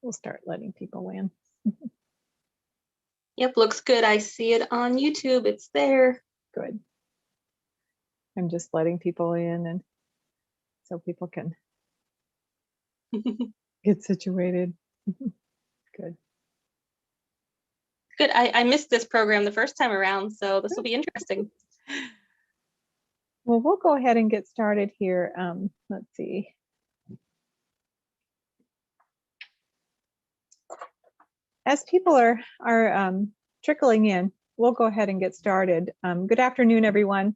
We'll start letting people in. Yep, looks good. I see it on YouTube. It's there. Good. I'm just letting people in, and so people can get situated. Good. Good. I missed this program the first time around, so this will be interesting. Well, we'll go ahead and get started here. Let's see. As people are trickling in, we'll go ahead and get started. Good afternoon, everyone.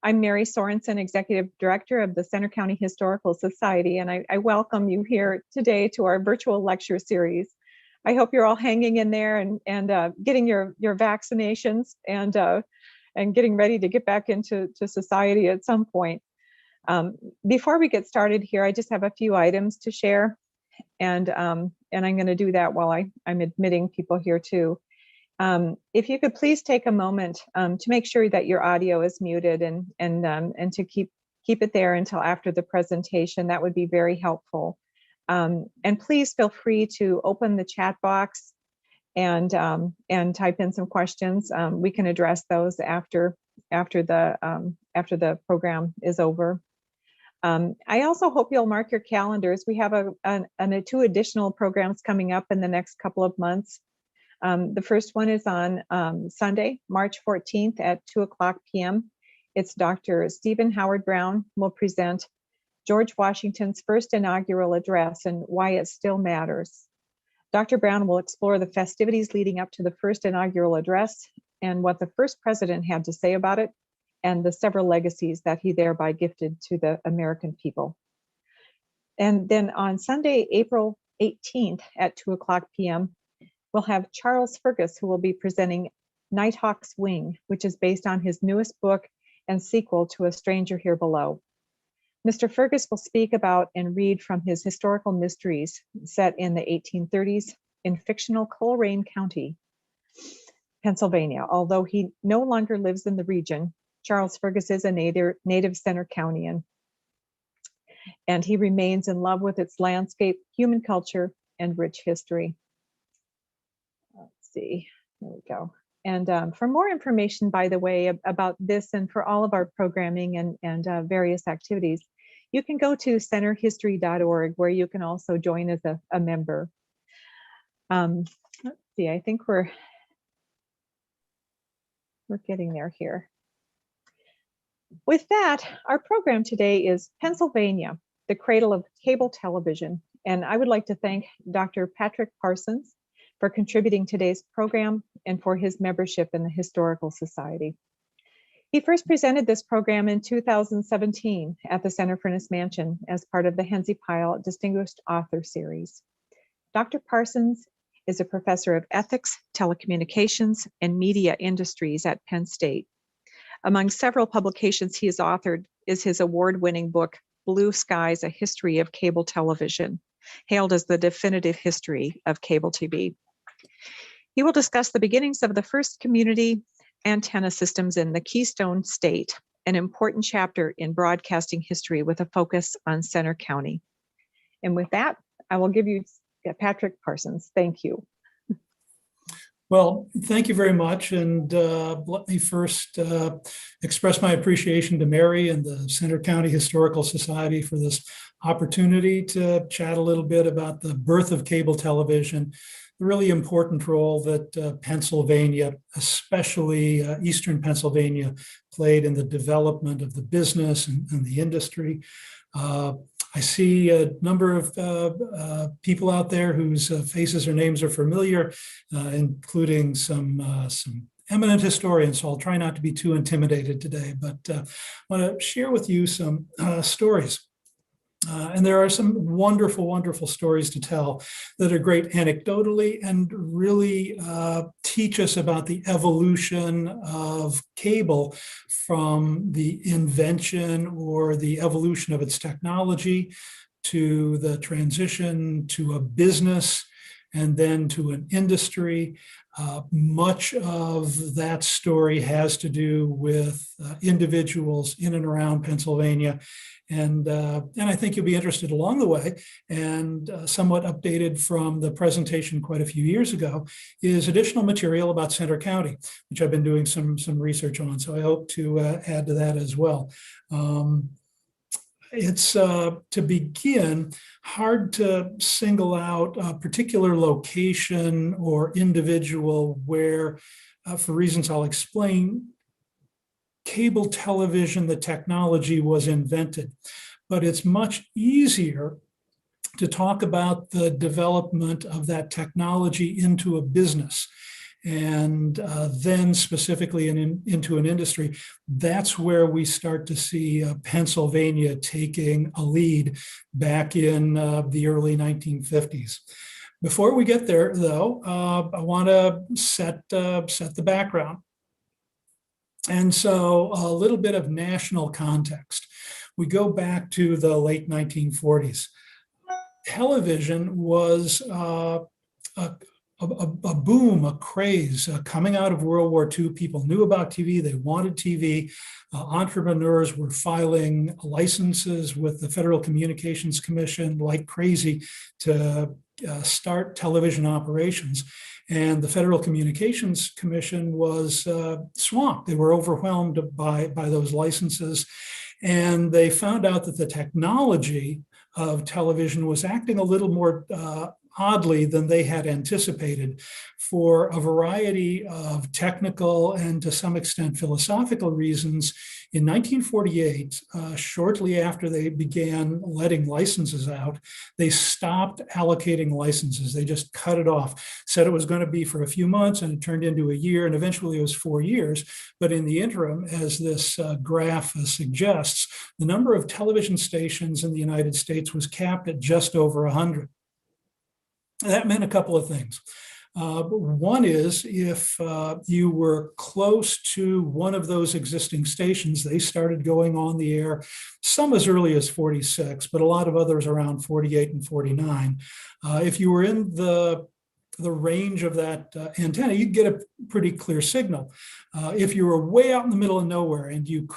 I'm Mary Sorensen, Executive Director of the Center County Historical Society, and I welcome you here today to our virtual lecture series. I hope you're all hanging in there and getting your vaccinations and getting ready to get back into society at some point. Before we get started here, I just have a few items to share, and I'm going to do that while I'm admitting people here too. If you could please take a moment to make sure that your audio is muted and to keep it there until after the presentation, that would be very helpful. And please feel free to open the chat box and type in some questions. We can address those after the program is over. I also hope you'll mark your calendars. We have two additional programs coming up in the next couple of months. The first one is on Sunday, March 14th at 2:00 p.m. It's Dr. Stephen Howard Brown will present George Washington's first inaugural address and why it still matters. Dr. Brown will explore the festivities leading up to the first inaugural address and what the first president had to say about it, and the several legacies that he thereby gifted to the American people. And then on Sunday, April 18th at 2:00 p.m., we'll have Charles Fergus, who will be presenting Nighthawk's Wing, which is based on his newest book and sequel to A Stranger Here Below. Mr. Fergus will speak about and read from his historical mysteries set in the 1830s in fictional Coleraine County, Pennsylvania. Although he no longer lives in the region, Charles Fergus is a native Center Countian, and he remains in love with its landscape, human culture, and rich history. Let's see, there we go. And for more information, by the way, about this and for all of our programming and various activities, you can go to centerhistory.org, where you can also join as a member. Let's see, I think we're getting there here. With that, our program today is Pennsylvania, the Cradle of Cable Television. And I would like to thank Dr. Patrick Parsons for contributing today's program and for his membership in the Historical Society. He first presented this program in 2017 at the Center Furnace Mansion as part of the Hensie Pyle Distinguished Author Series. Dr. Parsons is a professor of ethics, telecommunications, and media industries at Penn State. Among several publications he has authored is his award-winning book, Blue Skies, A History of Cable Television, hailed as the definitive history of cable TV. He will discuss the beginnings of the first community antenna systems in the Keystone State, an important chapter in broadcasting history with a focus on Center County. And with that, I will give you Patrick Parsons. Thank you. Well, thank you very much. And let me first express my appreciation to Mary and the Center County Historical Society for this opportunity to chat a little bit about the birth of cable television, the really important role that Pennsylvania, especially Eastern Pennsylvania, played in the development of the business and the industry. I see a number of people out there whose faces or names are familiar, including some eminent historians, so I'll try not to be too intimidated today, but I want to share with you some stories. And there are some wonderful, wonderful stories to tell that are great anecdotally and really teach us about the evolution of cable from the invention or the evolution of its technology to the transition to a business and then to an industry. Much of that story has to do with individuals in and around Pennsylvania. And I think you'll be interested along the way, and somewhat updated from the presentation quite a few years ago, is additional material about Center County, which I've been doing some research on. So I hope to add to that as well. It's, to begin, hard to single out a particular location or individual where, for reasons I'll explain, cable television, the technology was invented. But it's much easier to talk about the development of that technology into a business, and then specifically into an industry. That's where we start to see Pennsylvania taking a lead back in the early 1950s. Before we get there, though, I want to set the background. And so a little bit of national context. We go back to the late 1940s. Television was a boom, a craze coming out of World War II. People knew about TV, they wanted TV. Entrepreneurs were filing licenses with the Federal Communications Commission like crazy to start television operations. And the Federal Communications Commission was swamped. They were overwhelmed by those licenses. And they found out that the technology of television was acting a little more oddly than they had anticipated, for a variety of technical and to some extent philosophical reasons. In 1948, shortly after they began letting licenses out, they stopped allocating licenses. They just cut it off, said it was going to be for a few months, and it turned into a year, and eventually it was 4 years. But in the interim, as this graph suggests, the number of television stations in the United States was capped at just over 100. That meant a couple of things. One is, if you were close to one of those existing stations, they started going on the air, some as early as 46, but a lot of others around 48 and 49. If you were in the range of that antenna, you'd get a pretty clear signal. If you were way out in the middle of nowhere and you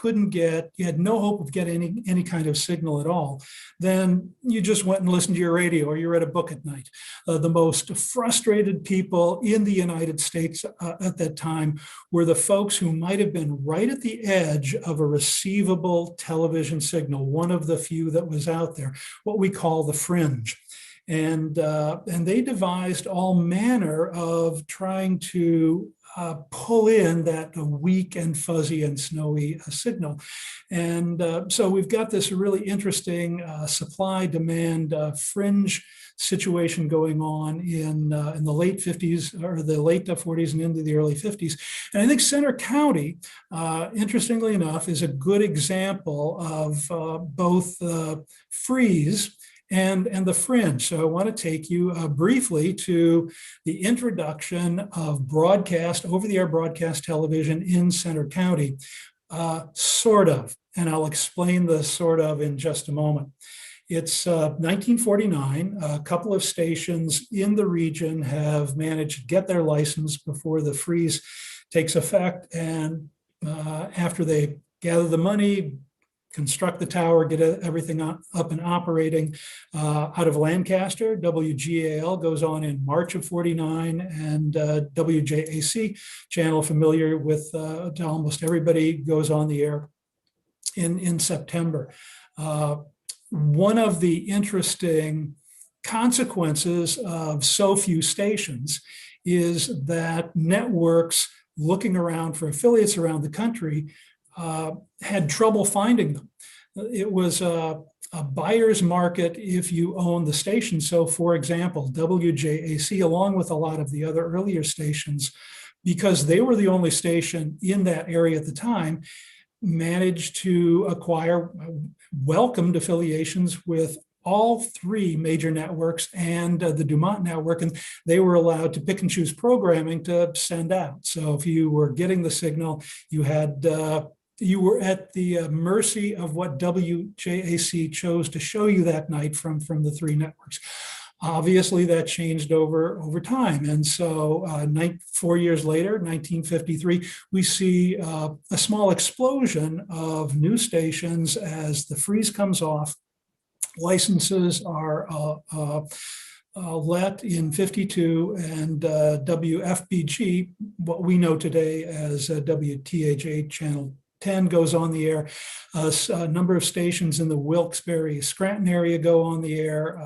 had no hope of getting any kind of signal at all, then you just went and listened to your radio, or you read a book at night. The most frustrated people in the United States at that time were the folks who might have been right at the edge of a receivable television signal, one of the few that was out there, what we call the fringe. And they devised all manner of trying to pull in that weak and fuzzy and snowy signal. And so we've got this really interesting supply-demand fringe situation going on in the late 50s, or the late 40s and into the early 50s. And I think Center County, interestingly enough, is a good example of both freeze and the fringe. So I want to take you briefly to the introduction of broadcast, over-the-air broadcast television in Center County, sort of, and I'll explain the sort of in just a moment. It's 1949. A couple of stations in the region have managed to get their license before the freeze takes effect, and after they gather the money, construct the tower, get everything up and operating. Out of Lancaster, WGAL goes on in March of 49, and WJAC, channel familiar with to almost everybody, goes on the air in September. One of the interesting consequences of so few stations is that networks looking around for affiliates around the country had trouble finding them. It was a buyer's market if you own the station. So, for example, WJAC, along with a lot of the other earlier stations, because they were the only station in that area at the time, managed to acquire welcomed affiliations with all three major networks and the Dumont network, and they were allowed to pick and choose programming to send out. So if you were getting the signal, you were at the mercy of what WJAC chose to show you that night from the three networks. Obviously, that changed over time. And so 4 years later, 1953, we see a small explosion of new stations as the freeze comes off. Licenses are let in 52, and WFBG, what we know today as WTHA Channel 10, goes on the air. A number of stations in the Wilkes-Barre, Scranton area go on the air.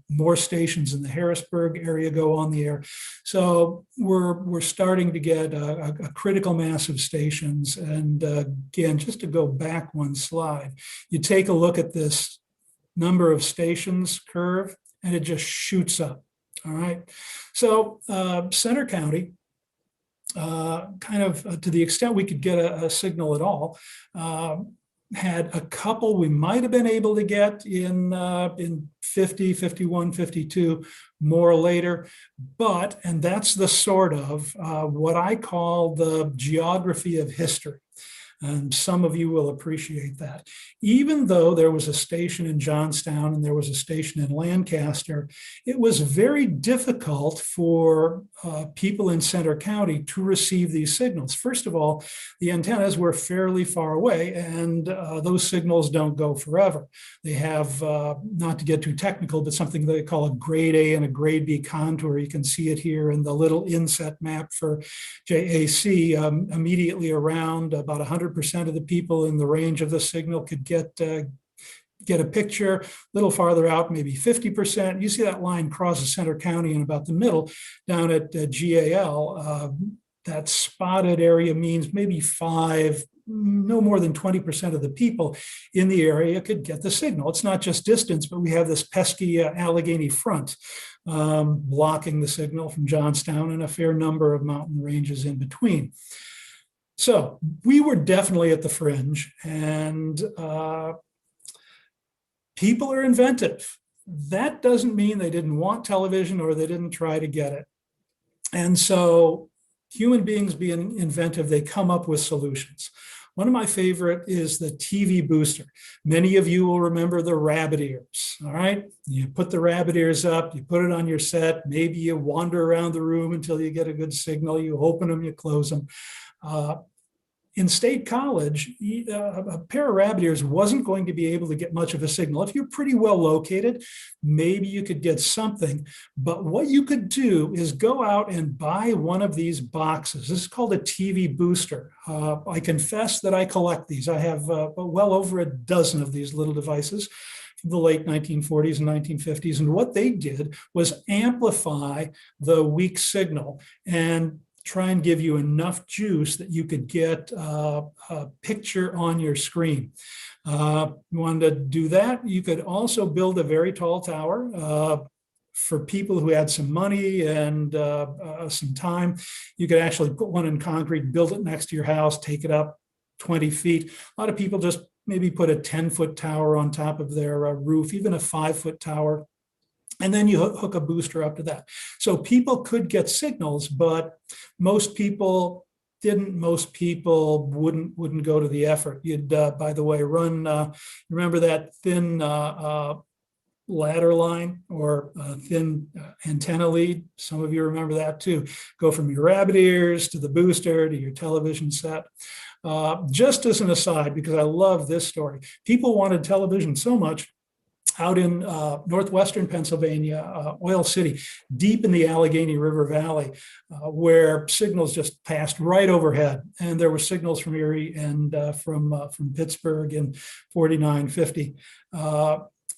More stations in the Harrisburg area go on the air. So we're starting to get a critical mass of stations. And again, just to go back one slide, you take a look at this number of stations curve, and it just shoots up. All right. So Center County, kind of to the extent we could get a signal at all, had a couple we might have been able to get in 50, 51, 52, more later. But, and that's the sort of what I call the geography of history. And some of you will appreciate that. Even though there was a station in Johnstown and there was a station in Lancaster, it was very difficult for people in Center County to receive these signals. First of all, the antennas were fairly far away, and those signals don't go forever. They have, not to get too technical, but something they call a grade A and a grade B contour. You can see it here in the little inset map for JAC. Immediately around about 100% of the people in the range of the signal could get a picture. A little farther out, maybe 50%. You see that line crosses Center County in about the middle. Down at GAL, that spotted area means maybe no more than 20% of the people in the area could get the signal. It's not just distance, but we have this pesky Allegheny front blocking the signal from Johnstown and a fair number of mountain ranges in between. So we were definitely at the fringe, and people are inventive. That doesn't mean they didn't want television or they didn't try to get it. And so human beings being inventive, they come up with solutions. One of my favorite is the TV booster. Many of you will remember the rabbit ears, all right? You put the rabbit ears up, you put it on your set, maybe you wander around the room until you get a good signal, you open them, you close them. In State College, a pair of rabbit ears wasn't going to be able to get much of a signal. If you're pretty well located, maybe you could get something. But what you could do is go out and buy one of these boxes. This is called a TV booster. I confess that I collect these. I have well over a dozen of these little devices from the late 1940s and 1950s. And what they did was amplify the weak signal and try and give you enough juice that you could get a picture on your screen. You wanted to do that, you could also build a very tall tower. For people who had some money and some time, you could actually put one in concrete, build it next to your house, take it up 20 feet. A lot of people just maybe put a 10-foot tower on top of their roof, even a 5-foot tower. And then you hook a booster up to that. So people could get signals, but most people didn't. Most people wouldn't go to the effort. You'd, by the way, run, remember that thin ladder line or thin antenna lead? Some of you remember that too. Go from your rabbit ears to the booster to your television set. Just as an aside, because I love this story, people wanted television so much. Out in northwestern Pennsylvania, Oil City, deep in the Allegheny River Valley, where signals just passed right overhead. And there were signals from Erie and from Pittsburgh in 49, 50.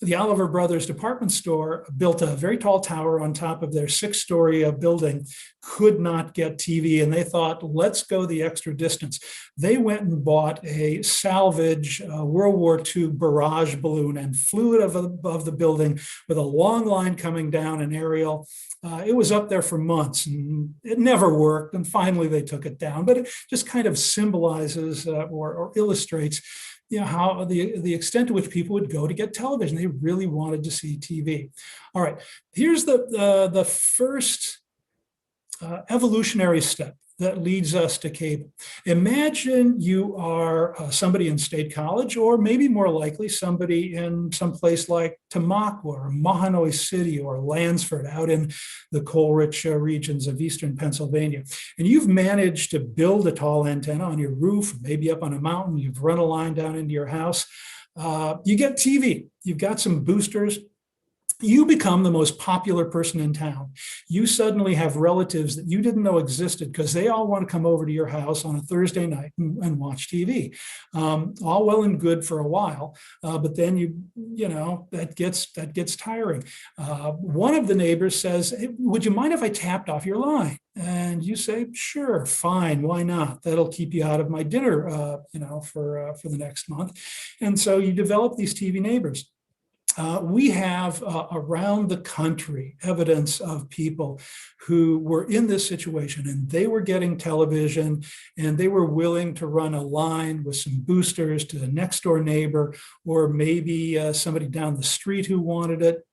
The Oliver Brothers department store built a very tall tower on top of their 6-story building, could not get TV, and they thought, let's go the extra distance. They went and bought a salvage World War II barrage balloon and flew it above the building with a long line coming down an aerial. It was up there for months and it never worked, and finally they took it down. But it just kind of symbolizes or illustrates how the extent to which people would go to get television. They really wanted to see TV. All right, here's the first evolutionary step that leads us to cable. Imagine you are somebody in State College, or maybe more likely somebody in some place like Tamaqua or Mahanoy City or Lansford out in the coal-rich regions of eastern Pennsylvania. And you've managed to build a tall antenna on your roof, maybe up on a mountain. You've run a line down into your house. You get TV. You've got some boosters. You become the most popular person in town. You suddenly have relatives that you didn't know existed because they all want to come over to your house on a Thursday night and watch TV. All well and good for a while, but then that gets tiring. One of the neighbors says, "Hey, would you mind if I tapped off your line?" And you say, "Sure, fine, why not? That'll keep you out of my dinner, for the next month." And so you develop these TV neighbors. We have around the country evidence of people who were in this situation, and they were getting television and they were willing to run a line with some boosters to the next door neighbor, or maybe somebody down the street who wanted it.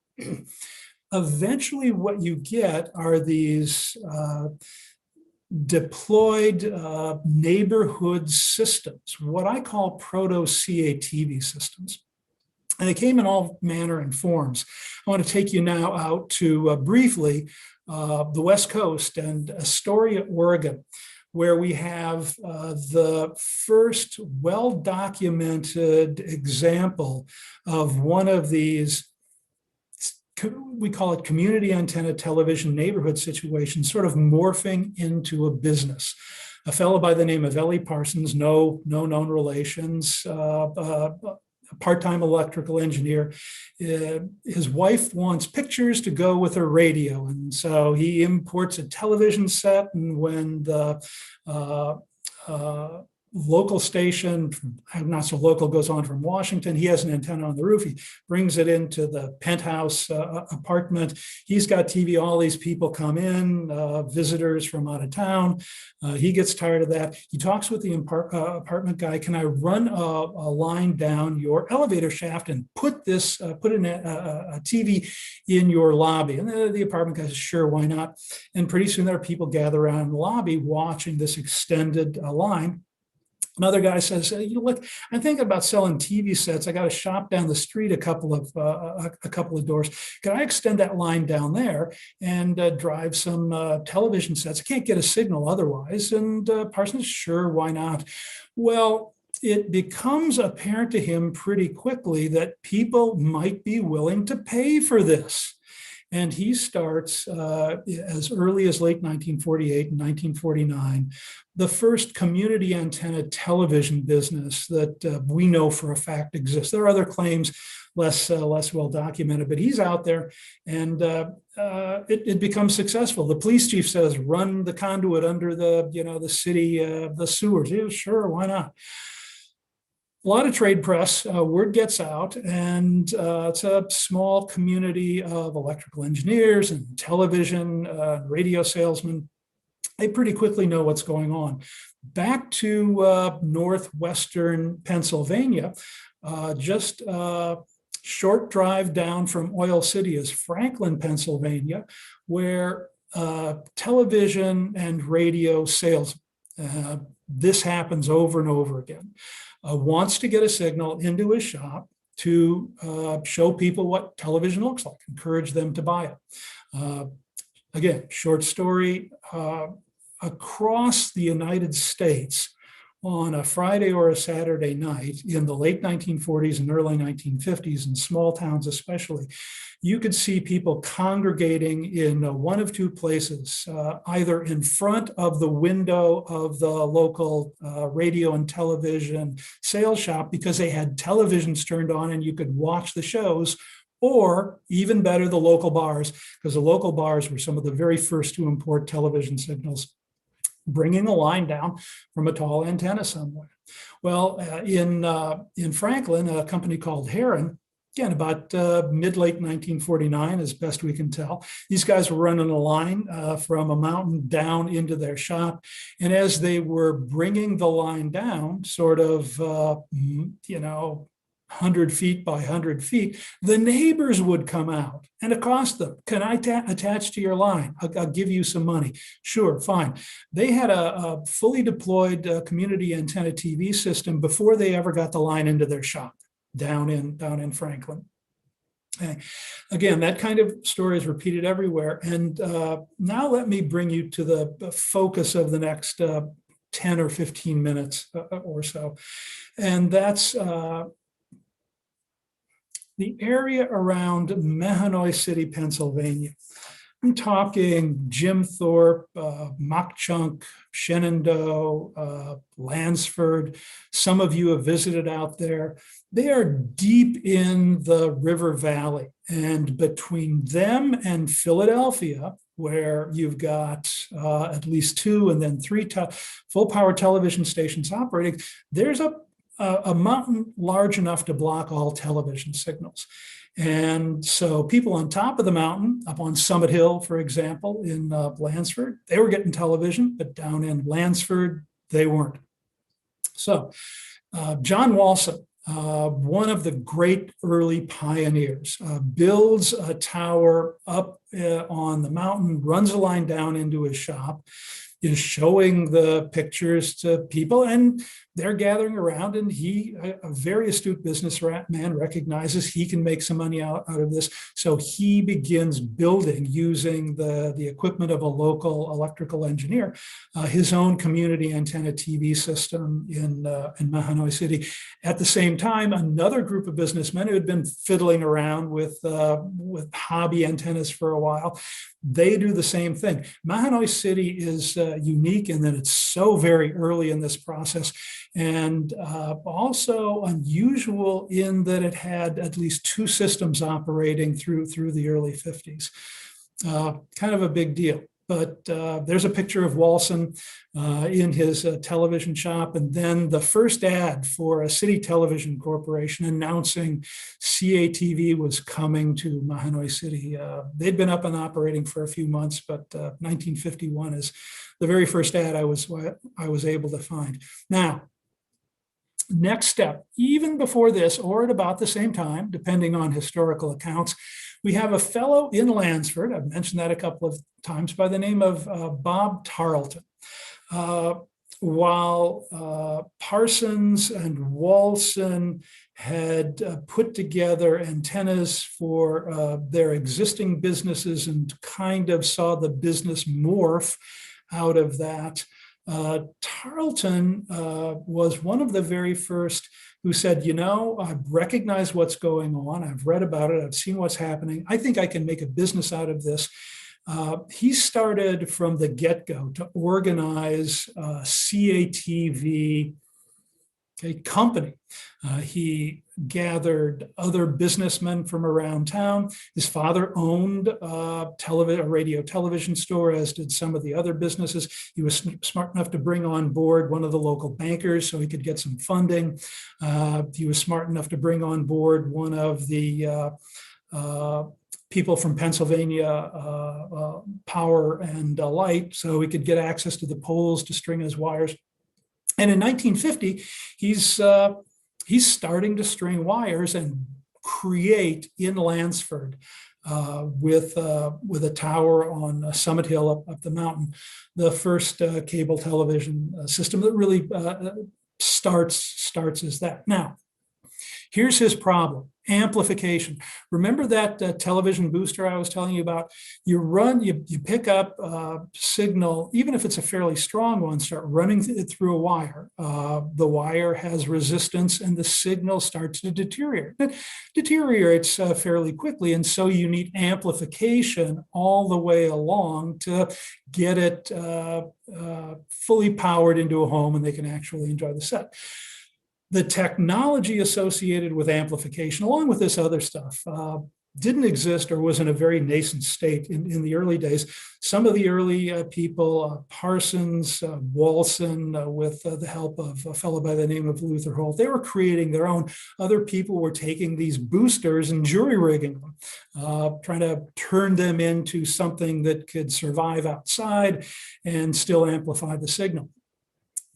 Eventually, what you get are these deployed neighborhood systems, what I call proto-CATV systems. And they came in all manner and forms. I want to take you now out to briefly the West Coast and Astoria, Oregon, where we have the first well-documented example of one of these, we call it community antenna television neighborhood situations, sort of morphing into a business. A fellow by the name of Ellie Parsons, no known relations, a part-time electrical engineer. His wife wants pictures to go with her radio, and so he imports a television set, and when the local station, not so local, goes on from Washington, he has an antenna on the roof. He brings it into the penthouse apartment. He's got TV. All these people come in, visitors from out of town. He gets tired of that. He talks with the apartment guy. "Can I run a line down your elevator shaft and put in a TV in your lobby?" And the apartment guy says, "Sure, why not?" And pretty soon there are people gathered around the lobby watching this extended line. Another guy says, "Look, I'm thinking about selling TV sets. I got a shop down the street, a couple of doors. Can I extend that line down there and drive some television sets? I can't get a signal otherwise." And Parsons, "Sure, why not?" Well, it becomes apparent to him pretty quickly that people might be willing to pay for this. And he starts, as early as late 1948 and 1949, the first community antenna television business that we know for a fact exists. There are other claims, less well documented, but he's out there, and it becomes successful. The police chief says, "Run the conduit under the city, the sewers." Yeah, sure, why not? A lot of trade press, word gets out, and it's a small community of electrical engineers and television, radio salesmen. They pretty quickly know what's going on. Back to northwestern Pennsylvania, just a short drive down from Oil City is Franklin, Pennsylvania, where television and radio sales, this happens over and over again. Wants to get a signal into his shop to show people what television looks like, encourage them to buy it. Again, short story, across the United States on a Friday or a Saturday night in the late 1940s and early 1950s, in small towns especially, you could see people congregating in one of two places, either in front of the window of the local radio and television sales shop because they had televisions turned on and you could watch the shows, or even better, the local bars, because the local bars were some of the very first to import television signals, bringing a line down from a tall antenna somewhere. Well, in Franklin, a company called Heron, again, about mid-late 1949, as best we can tell, these guys were running a line from a mountain down into their shop. And as they were bringing the line down, sort of, 100 feet by 100 feet, the neighbors would come out and accost them. Can I attach to your line? I'll give you some money. Sure, fine. They had a fully deployed community antenna TV system before they ever got the line into their shop down in Franklin. Okay. Again, that kind of story is repeated everywhere. And now let me bring you to the focus of the next 10 or 15 minutes or so. And that's the area around Mahanoy City, Pennsylvania. I'm talking Jim Thorpe, Mock Chunk, Shenandoah, Lansford. Some of you have visited out there. They are deep in the river valley. And between them and Philadelphia, where you've got at least 2 and then 3 full power television stations operating, there's a mountain large enough to block all television signals. And so people on top of the mountain, up on Summit Hill, for example, in Lansford, they were getting television, but down in Lansford, they weren't. So John Walson, one of the great early pioneers, builds a tower up on the mountain, runs a line down into his shop, is showing the pictures to people, and they're gathering around, and he, a very astute businessman, recognizes he can make some money out of this. So he begins building, using the equipment of a local electrical engineer, his own community antenna TV system in Mahanoy City. At the same time, another group of businessmen who had been fiddling around with hobby antennas for a while, they do the same thing. Mahanoy City is unique in that it's so very early in this process, and also unusual in that it had at least 2 systems operating through the early 50s. Kind of a big deal. But there's a picture of Walson in his television shop, and then the first ad for a city television corporation announcing CATV was coming to Mahanoy City. They'd been up and operating for a few months, but 1951 is the very first ad I was able to find. Now, next step, even before this or at about the same time, depending on historical accounts, we have a fellow in Lansford, I've mentioned that a couple of times, by the name of Bob Tarleton. While Parsons and Walson had put together antennas for their existing businesses and kind of saw the business morph out of that, Tarleton was one of the very first who said, you know, I recognize what's going on. I've read about it. I've seen what's happening. I think I can make a business out of this. He started from the get-go to organize CATV, a company. He gathered other businessmen from around town. His father owned a radio television store, as did some of the other businesses. He was smart enough to bring on board one of the local bankers so he could get some funding. He was smart enough to bring on board one of the people from Pennsylvania Power and Light so he could get access to the poles to string his wires. And in 1950, he's starting to string wires and create in Lansford with a tower on Summit Hill up the mountain, the first cable television system that really starts as that. Now, here's his problem. Amplification. Remember that television booster I was telling you about? You pick up a signal, even if it's a fairly strong one, start running it through a wire. The wire has resistance and the signal starts to deteriorate. It deteriorates fairly quickly, and so you need amplification all the way along to get it fully powered into a home and they can actually enjoy the set. The technology associated with amplification, along with this other stuff, didn't exist or was in a very nascent state in the early days. Some of the early people, Parsons, Walson, with the help of a fellow by the name of Luther Holt, they were creating their own. Other people were taking these boosters and jury-rigging them, trying to turn them into something that could survive outside and still amplify the signal.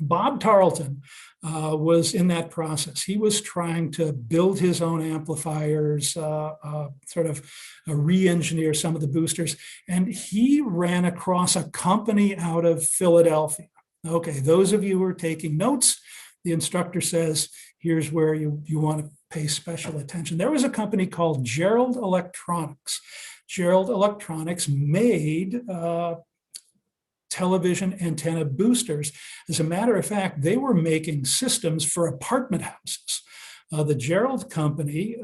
Bob Tarleton was in that process. He was trying to build his own amplifiers, sort of re-engineer some of the boosters, and he ran across a company out of Philadelphia. Okay, those of you who are taking notes, the instructor says, here's where you want to pay special attention. There was a company called Gerald Electronics. Gerald Electronics made television antenna boosters. As a matter of fact, they were making systems for apartment houses. The Gerald company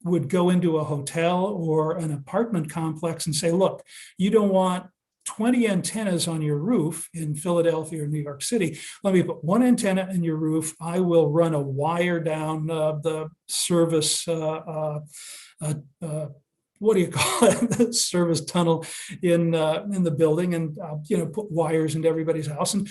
would go into a hotel or an apartment complex and say, look, you don't want 20 antennas on your roof in Philadelphia or New York City. Let me put one antenna in your roof. I will run a wire down the service, what do you call it? The service tunnel in the building, and put wires into everybody's house. And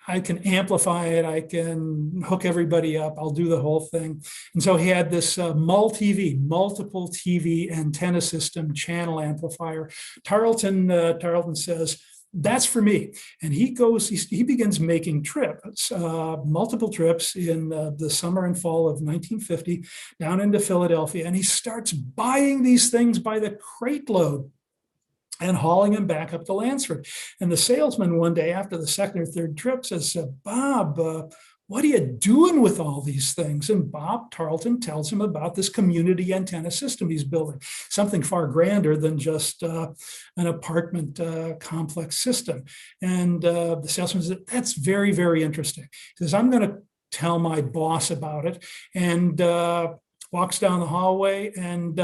I can amplify it. I can hook everybody up. I'll do the whole thing. And so he had this multiple TV antenna system channel amplifier. Tarleton says, that's for me. And he begins making trips, multiple trips in the summer and fall of 1950 down into Philadelphia. And he starts buying these things by the crate load and hauling them back up to Lansford. And the salesman one day after the second or third trip says, Bob, what are you doing with all these things? And Bob Tarleton tells him about this community antenna system he's building, something far grander than just an apartment complex system. And the salesman says, that's very, very interesting. He says, I'm going to tell my boss about it, and walks down the hallway and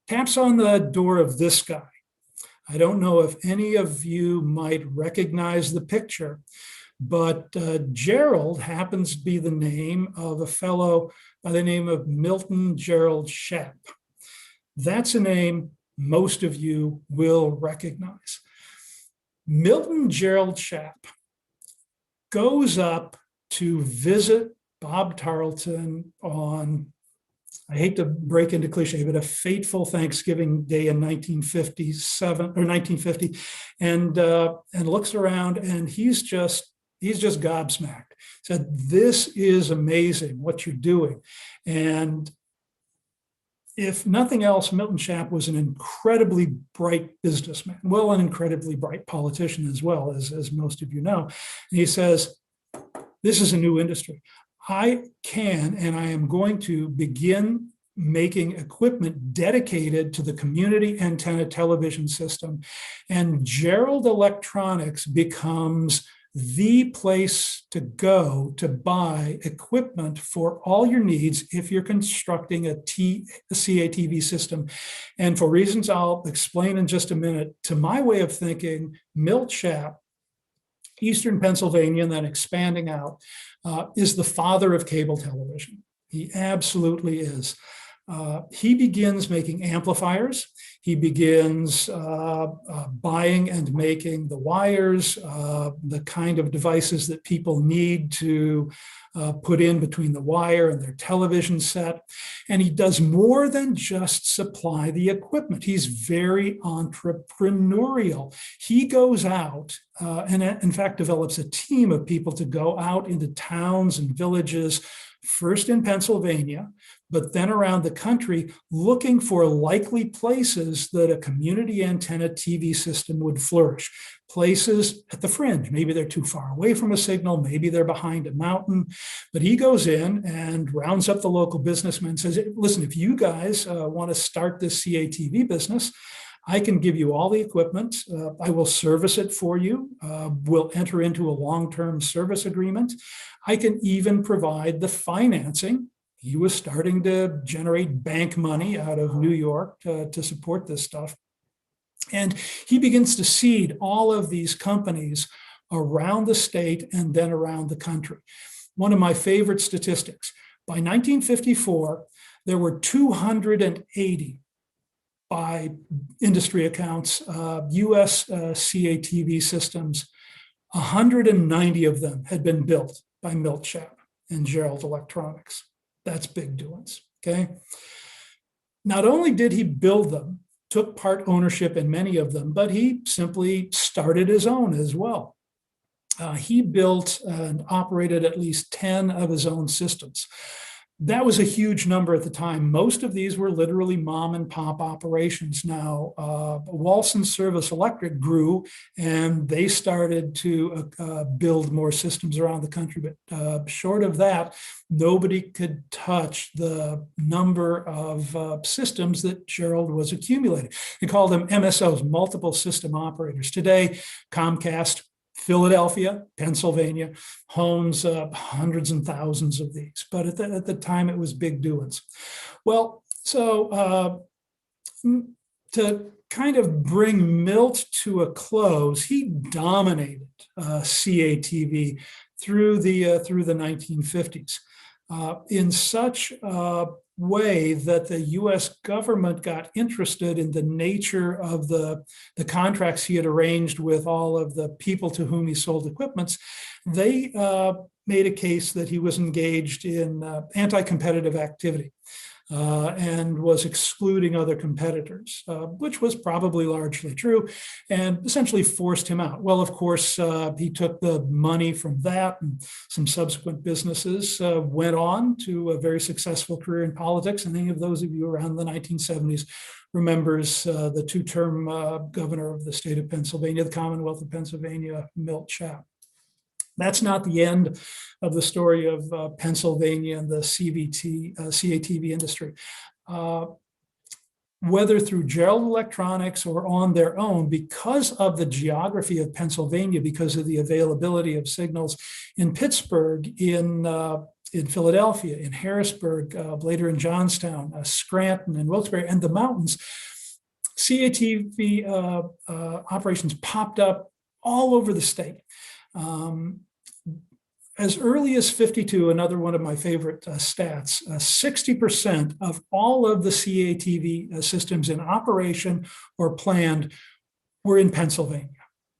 taps on the door of this guy. I don't know if any of you might recognize the picture, but Gerald happens to be the name of a fellow by the name of Milton Gerald Shapp. That's a name most of you will recognize. Milton Gerald Shapp goes up to visit Bob Tarleton on, I hate to break into cliche, but a fateful Thanksgiving day in 1950, and looks around, and he's just gobsmacked. Said, "This is amazing what you're doing." And if nothing else, Milton Shapp was an incredibly bright businessman, well, an incredibly bright politician as well, as most of you know. And he says, "This is a new industry. I can, and I am going to begin making equipment dedicated to the community antenna television system." And Gerald Electronics becomes the place to go to buy equipment for all your needs if you're constructing a CATV system. And for reasons I'll explain in just a minute, to my way of thinking, Milt Shapp, Eastern Pennsylvania, and then expanding out, is the father of cable television. He absolutely is. He begins making amplifiers. He begins buying and making the wires, the kind of devices that people need to put in between the wire and their television set. And he does more than just supply the equipment. He's very entrepreneurial. He goes out and in fact develops a team of people to go out into towns and villages, first in Pennsylvania, but then around the country, looking for likely places that a community antenna TV system would flourish. Places at the fringe. Maybe they're too far away from a signal, maybe they're behind a mountain, but he goes in and rounds up the local businessmen and says, listen, if you guys want to start this CATV business, I can give you all the equipment. I will service it for you. We'll enter into a long-term service agreement. I can even provide the financing. He was starting to generate bank money out of New York to support this stuff. And he begins to seed all of these companies around the state and then around the country. One of my favorite statistics, by 1954, there were 280, by industry accounts, US CATV systems. 190 of them had been built by Milt Shapp and Gerald Electronics. That's big doings, okay? Not only did he build them, took part ownership in many of them, but he simply started his own as well. He built and operated at least 10 of his own systems. That was a huge number at the time. Most of these were literally mom and pop operations. Now, Walson Service Electric grew and they started to build more systems around the country. But short of that, nobody could touch the number of systems that Gerald was accumulating. They called them MSOs, multiple system operators. Today, Comcast, Philadelphia, Pennsylvania, owns hundreds and thousands of these. But at the time, it was big doings. Well, so to kind of bring Milt to a close, he dominated CATV through the 1950s in such a way that the U.S. government got interested in the nature of the contracts he had arranged with all of the people to whom he sold equipments. They made a case that he was engaged in anti-competitive activity and was excluding other competitors, which was probably largely true, and essentially forced him out. Well, of course, he took the money from that and some subsequent businesses, went on to a very successful career in politics. And any of those of you around the 1970s remembers the two-term governor of the state of Pennsylvania, the Commonwealth of Pennsylvania, Milt Shapp. That's not the end of the story of Pennsylvania and the CATV industry. Whether through Gerald Electronics or on their own, because of the geography of Pennsylvania, because of the availability of signals in Pittsburgh, in Philadelphia, in Harrisburg, later in Johnstown, Scranton, and Wilkes-Barre, and the mountains, CATV operations popped up all over the state. As early as 52, another one of my favorite stats, 60% of all of the CATV systems in operation or planned were in Pennsylvania.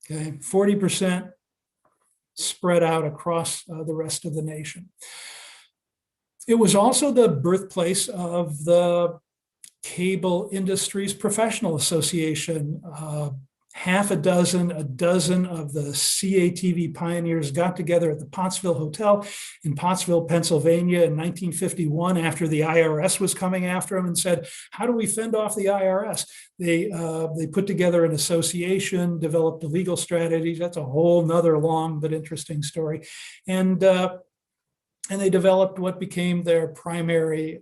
Okay, 40% spread out across the rest of the nation. It was also the birthplace of the Cable Industries Professional Association. Half a dozen of the CATV pioneers got together at the Pottsville Hotel in Pottsville, Pennsylvania in 1951 after the IRS was coming after them and said, how do we fend off the IRS? They put together an association, developed a legal strategy. That's a whole nother long but interesting story. And they developed what became their primary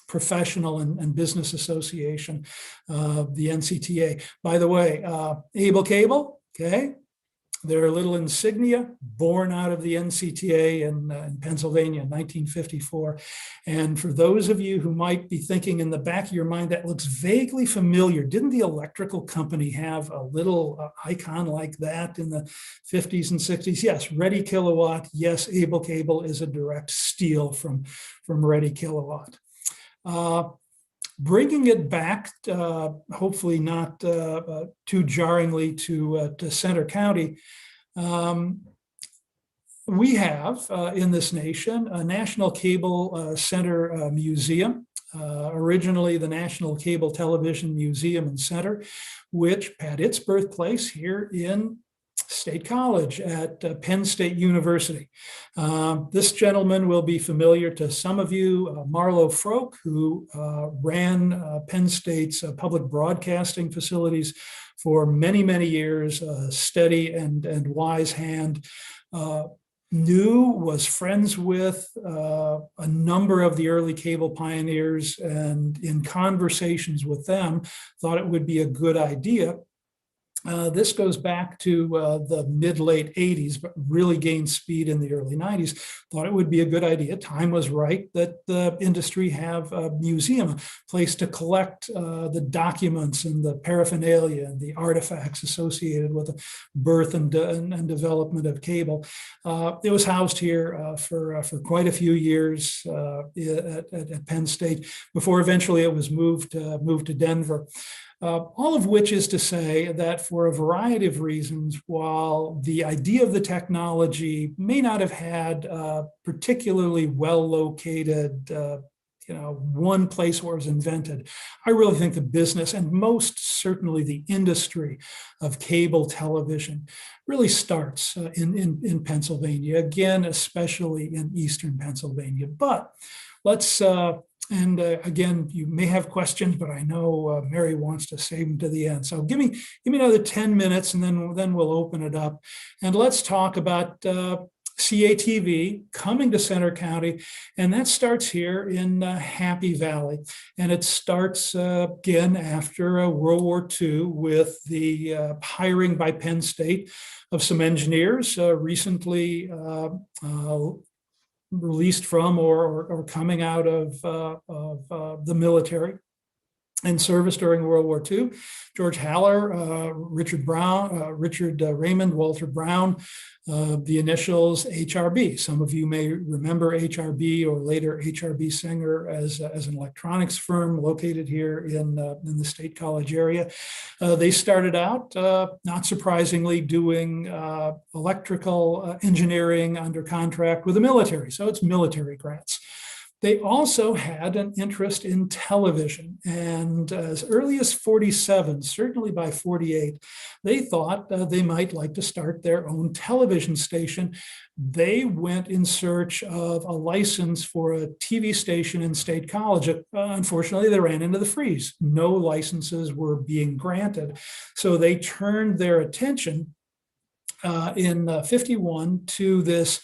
professional and business association, the NCTA. By the way, Able Cable, okay, their little insignia born out of the NCTA in Pennsylvania in 1954. And for those of you who might be thinking in the back of your mind, that looks vaguely familiar. Didn't the electrical company have a little icon like that in the 50s and 60s? Yes, Ready Kilowatt. Yes, Able Cable is a direct steal from Ready Kilowatt. Bringing it back, hopefully not too jarringly to Center County, we have in this nation a National Cable Center Museum, originally the National Cable Television Museum and Center, which had its birthplace here in State College at Penn State University. This gentleman will be familiar to some of you, Marlo Froke, who ran Penn State's public broadcasting facilities for many, many years, steady and wise hand. Was friends with a number of the early cable pioneers, and in conversations with them, thought it would be a good idea. This goes back to the mid-late 80s, but really gained speed in the early 90s. Thought it would be a good idea. Time was right that the industry have a museum, a place to collect the documents and the paraphernalia and the artifacts associated with the birth and development of cable. It was housed here for quite a few years at Penn State before eventually it was moved to Denver. All of which is to say that for a variety of reasons, while the idea of the technology may not have had particularly well-located one place where it was invented. I really think the business and most certainly the industry of cable television really starts in Pennsylvania, again, especially in Eastern Pennsylvania. But let's, again, you may have questions, but I know Mary wants to save them to the end. So give me another 10 minutes and then we'll open it up. And let's talk about CATV coming to Center County, and that starts here in Happy Valley. And it starts again after World War II with the hiring by Penn State of some engineers recently released from or coming out of the military in service during World War II. George Haller, Richard Raymond, Walter Brown, the initials HRB. Some of you may remember HRB or later HRB Singer as an electronics firm located here in the State College area. They started out, not surprisingly, doing electrical engineering under contract with the military. So it's military grants. They also had an interest in television, and as early as 47, certainly by 48, they thought they might like to start their own television station. They went in search of a license for a TV station in State College. Unfortunately, they ran into the freeze. No licenses were being granted, so they turned their attention in 51 to this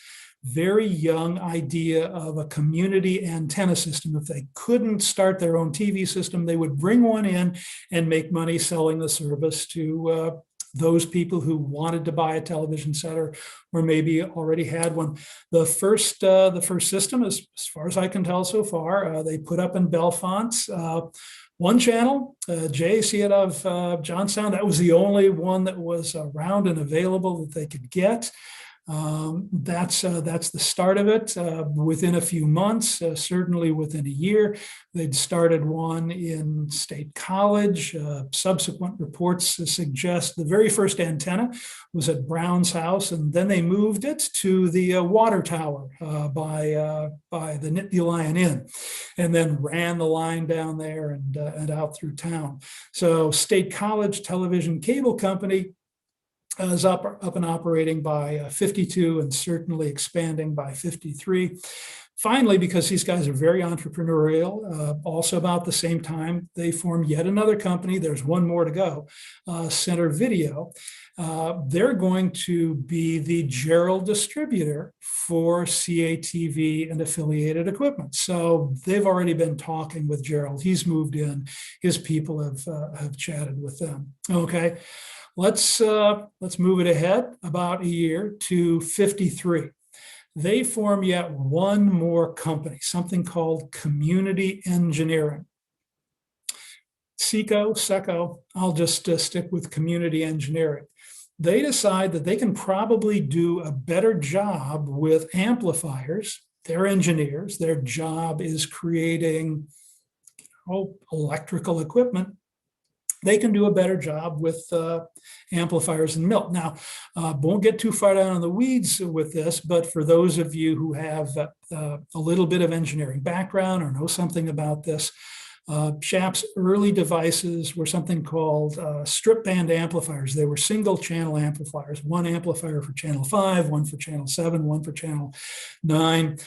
very young idea of a community antenna system. If they couldn't start their own TV system, they would bring one in and make money selling the service to those people who wanted to buy a television set or maybe already had one. The first system, as far as I can tell so far, they put up in Bellefonte. One channel, JAC out of Johnstown. That was the only one that was around and available that they could get. That's the start of it. Within a few months, certainly within a year, they'd started one in State College. Subsequent reports suggest the very first antenna was at Brown's house, and then they moved it to the water tower by the Nittany Lion Inn, and then ran the line down there and out through town. So State College Television Cable Company is up and operating by 52 and certainly expanding by 53. Finally, because these guys are very entrepreneurial, also about the same time, they form yet another company. There's one more to go, Center Video. They're going to be the Gerald distributor for CATV and affiliated equipment. So they've already been talking with Gerald. He's moved in. His people have chatted with them. Okay. Let's move it ahead about a year to 53. They form yet one more company, something called Community Engineering. C-COR, I'll just stick with Community Engineering. They decide that they can probably do a better job with amplifiers. They're engineers. Their job is creating electrical equipment. They can do a better job with amplifiers and Milt. Now, won't get too far down in the weeds with this, but for those of you who have a little bit of engineering background or know something about this, Shapp's early devices were something called strip band amplifiers. They were single channel amplifiers, one amplifier for channel 5, one for channel 7, one for channel 9.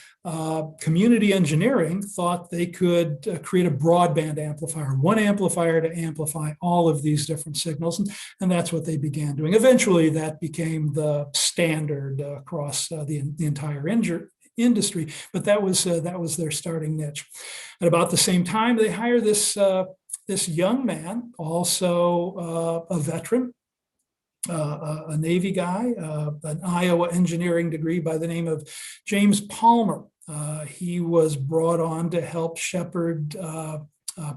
Community Engineering thought they could create a broadband amplifier, one amplifier to amplify all of these different signals, and that's what they began doing. Eventually, that became the standard across the entire industry, but that was their starting niche. At about the same time, they hire this young man, also a veteran, a Navy guy, an Iowa engineering degree by the name of James Palmer. He was brought on to help shepherd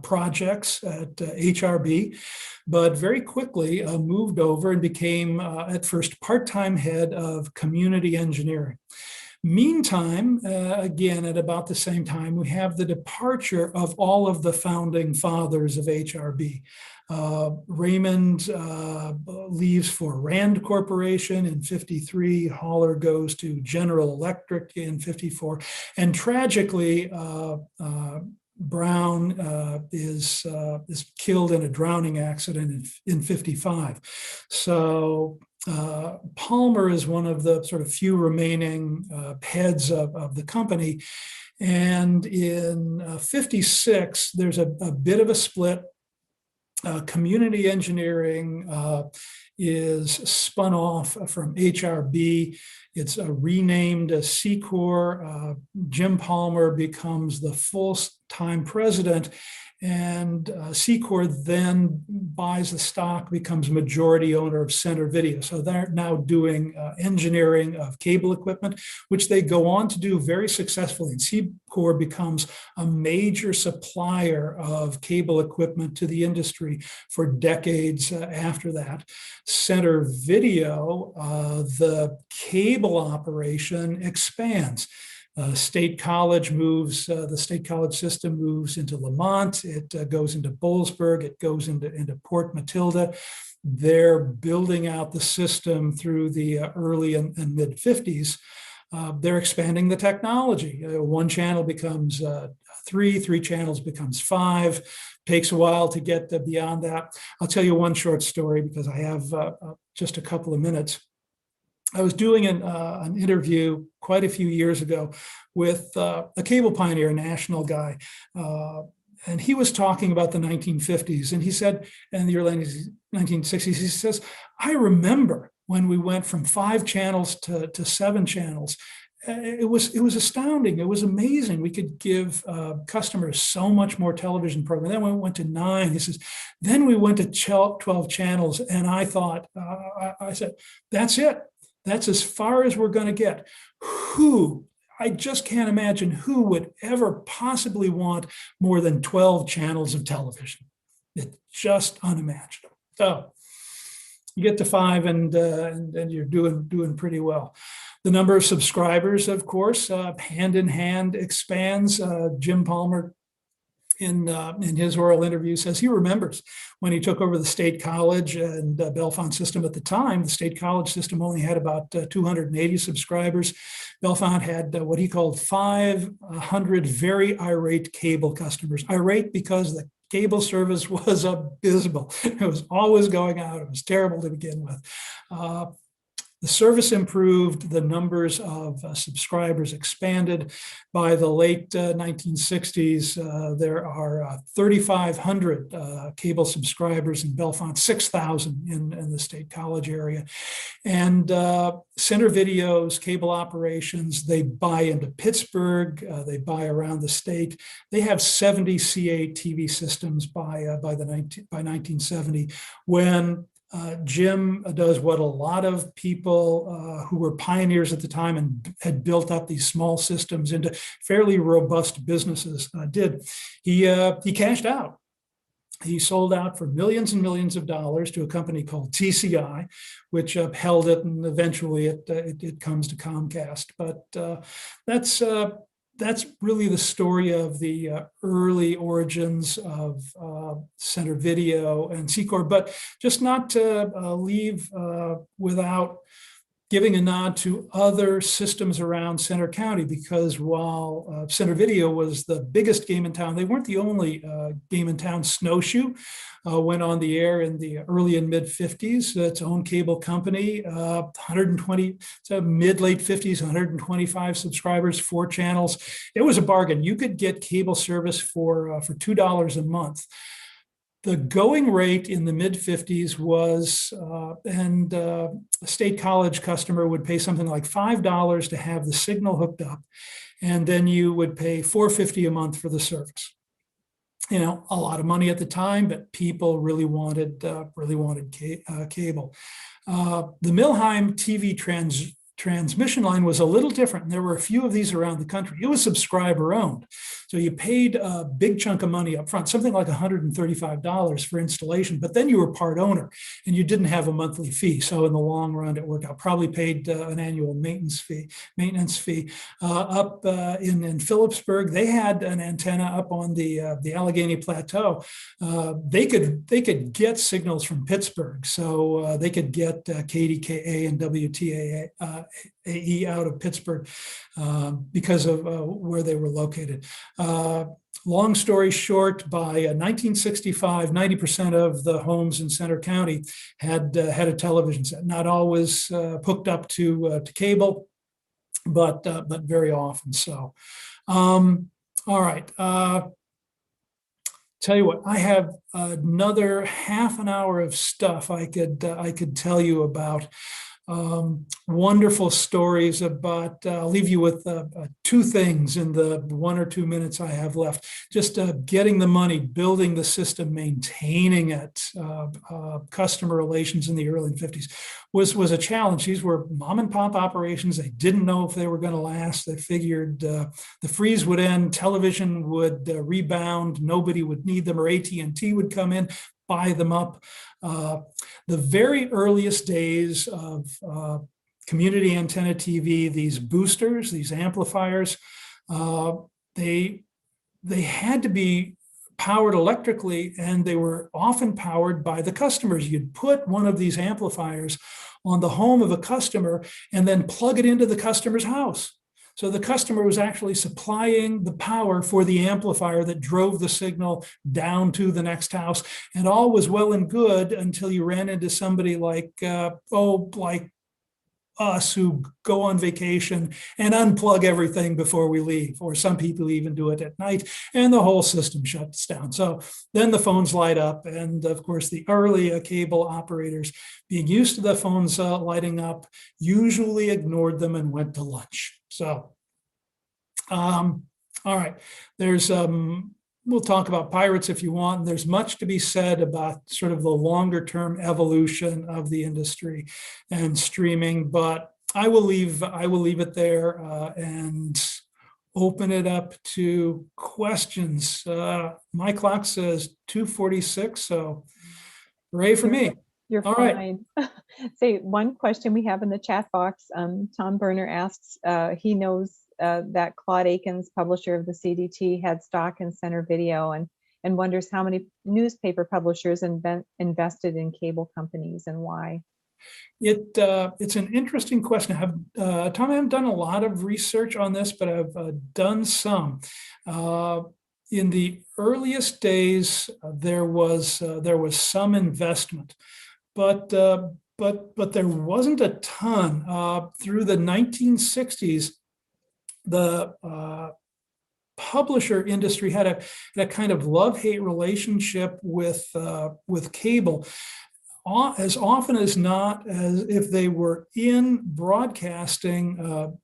projects at HRB, but very quickly moved over and became at first part-time head of community engineering. Meantime, again, at about the same time, we have the departure of all of the founding fathers of HRB. Raymond leaves for Rand Corporation in 53. Haller goes to General Electric in 54. And tragically, Brown is killed in a drowning accident in 55. So Palmer is one of the sort of few remaining heads of the company. And in 56, there's a bit of a split. Community engineering is spun off from HRB. It's renamed as C-COR. Jim Palmer becomes the full-time president, and C-COR then buys the stock, becomes majority owner of Center Video. So they're now doing engineering of cable equipment, which they go on to do very successfully. And C-COR becomes a major supplier of cable equipment to the industry for decades after that. Center Video, the cable operation expands. State College moves, the State College system moves into Lamont, it goes into Boalsburg, it goes into Port Matilda. They're building out the system through the early and mid 50s. They're expanding the technology. One channel becomes three channels becomes 5. Takes a while to get beyond that. I'll tell you one short story because I have just a couple of minutes. I was doing an interview quite a few years ago with a cable pioneer, a national guy, and he was talking about the 1950s. And he said, in the early 1960s, he says, I remember when we went from 5 channels to 7 channels. It was astounding. It was amazing. We could give customers so much more television programming. Then we went to 9. He says, then we went to 12 channels. And I thought, I said, that's it. That's as far as we're going to get. I just can't imagine who would ever possibly want more than 12 channels of television. It's just unimaginable. So you get to 5 and you're doing pretty well. The number of subscribers, of course, hand in hand expands. Jim Palmer, in his oral interview, says he remembers when he took over the State College and Bellefonte system at the time. The State College system only had about 280 subscribers. Bellefonte had what he called 500 very irate cable customers. Irate because the cable service was abysmal. It was always going out. It was terrible to begin with. The service improved, the numbers of subscribers expanded. By the late 1960s, there are 3,500 cable subscribers in Bellefonte, 6,000 in the State College area. And Center Video's cable operations, they buy into Pittsburgh, they buy around the state. They have 70 CATV systems by 1970, when Jim does what a lot of people who were pioneers at the time and had built up these small systems into fairly robust businesses did. He cashed out. He sold out for millions and millions of dollars to a company called TCI, which upheld it, and eventually it comes to Comcast. But that's really the story of the early origins of Center Video and C-COR, but just not to leave without giving a nod to other systems around Center County, because while Center Video was the biggest game in town, they weren't the only game in town. Snowshoe went on the air in the early and mid 50s, its own cable company, 120, so mid-late 50s, 125 subscribers, 4 channels. It was a bargain. You could get cable service for $2 a month. The going rate in the mid 50s was, a State College customer would pay something like $5 to have the signal hooked up, and then you would pay $4.50 a month for the service. You know, a lot of money at the time, but people really wanted cable. The Milheim TV transmission line was a little different. And there were a few of these around the country. It was subscriber owned. So you paid a big chunk of money up front, something like $135 for installation, but then you were part owner and you didn't have a monthly fee. So in the long run, it worked out. Probably paid an annual maintenance fee. Up in Phillipsburg, they had an antenna up on the Allegheny Plateau. They could get signals from Pittsburgh. So they could get KDKA and WTAA AE out of Pittsburgh because of where they were located. Long story short, by 1965, 90% of the homes in Center County had a television set. Not always hooked up to cable, but very often so. All right. Tell you what, I have another half an hour of stuff I could tell you about. Wonderful stories about, I'll leave you with two things in the 1 or 2 minutes I have left. Just getting the money, building the system, maintaining it, customer relations in the early 50s was a challenge. These were mom and pop operations. They didn't know if they were going to last. They figured the freeze would end, television would rebound, nobody would need them, or AT&T would come in, buy them up. The very earliest days of community antenna TV, these boosters, these amplifiers, they had to be powered electrically, and they were often powered by the customers. You'd put one of these amplifiers on the home of a customer and then plug it into the customer's house. So the customer was actually supplying the power for the amplifier that drove the signal down to the next house. And all was well and good until you ran into somebody like, like us, who go on vacation and unplug everything before we leave. Or some people even do it at night, and the whole system shuts down. So then the phones light up. And of course, the early cable operators, being used to the phones lighting up, usually ignored them and went to lunch. So, all right, there's, we'll talk about pirates if you want. There's much to be said about sort of the longer term evolution of the industry and streaming, but I will leave it there and open it up to questions. My clock says 2:46, so hooray for me. You're all fine. Right. Say one question we have in the chat box. Tom Berner asks, he knows that Claude Akins, publisher of the CDT, had stock in Center Video, and wonders how many newspaper publishers invested in cable companies and why. It's an interesting question. Tom, I haven't done a lot of research on this, but I've done some. In the earliest days, there was some investment, but there wasn't a ton. Through the 1960s, the publisher industry had a kind of love-hate relationship with cable. As often as not, as if they were in broadcasting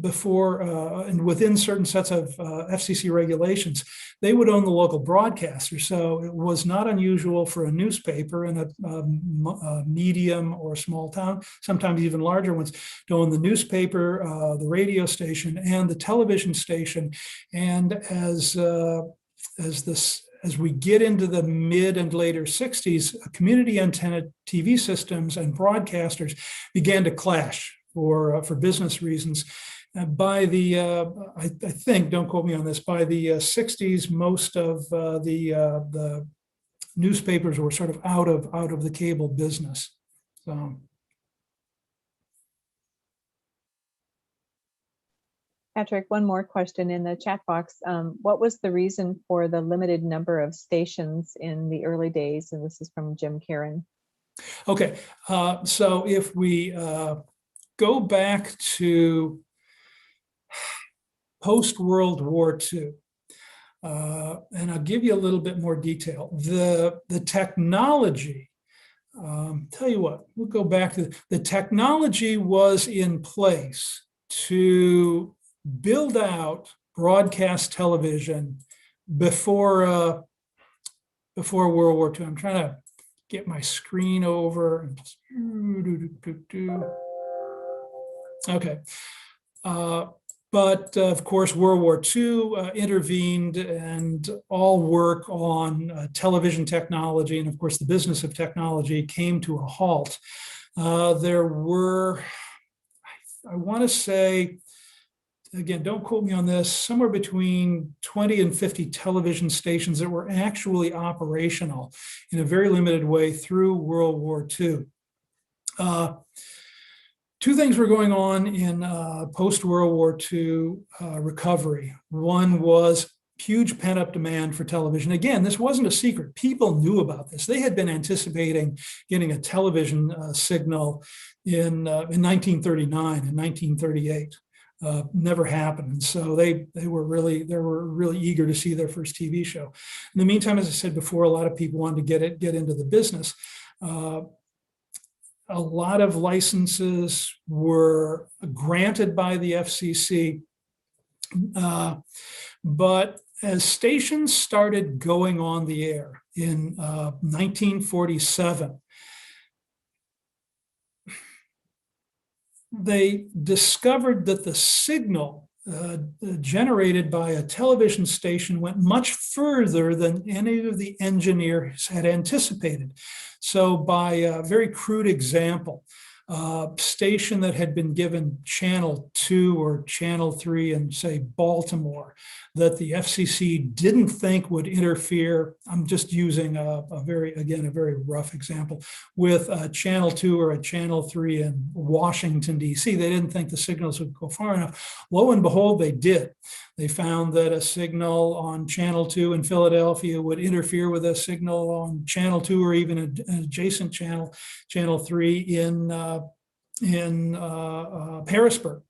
before and within certain sets of FCC regulations, they would own the local broadcaster. So it was not unusual for a newspaper in a medium or small town, sometimes even larger ones, to own the newspaper, the radio station, and the television station. And as we get into the mid and later 60s, community antenna TV systems and broadcasters began to clash for business reasons. By the, I think, don't quote me on this, by the 60s, most of the newspapers were sort of out of the cable business. So. Patrick, one more question in the chat box. What was the reason for the limited number of stations in the early days? And this is from Jim Karen. Okay, so if we go back to post-World War II, and I'll give you a little bit more detail. The technology, tell you what, we'll go back to the technology was in place to build out broadcast television before World War II. I'm trying to get my screen over. Okay. But of course, World War II intervened, and all work on television technology, and of course, the business of technology, came to a halt. There were, I want to say, again, don't quote me on this, somewhere between 20 and 50 television stations that were actually operational in a very limited way through World War II. Two things were going on in post-World War II recovery. One was huge pent-up demand for television. Again, this wasn't a secret. People knew about this. They had been anticipating getting a television signal in 1939 and 1938. Never happened. And so they were really eager to see their first TV show. In the meantime, as I said before, a lot of people wanted to get into the business. A lot of licenses were granted by the FCC, but as stations started going on the air in 1947, they discovered that the signal generated by a television station went much further than any of the engineers had anticipated. So by a very crude example, a station that had been given channel 2 or channel 3 in, say, Baltimore, that the FCC didn't think would interfere. I'm just using a very rough example with a channel 2 or a channel 3 in Washington, D.C. They didn't think the signals would go far enough. Lo and behold, they did. They found that a signal on channel 2 in Philadelphia would interfere with a signal on channel 2 or even an adjacent channel 3 in Harrisburg.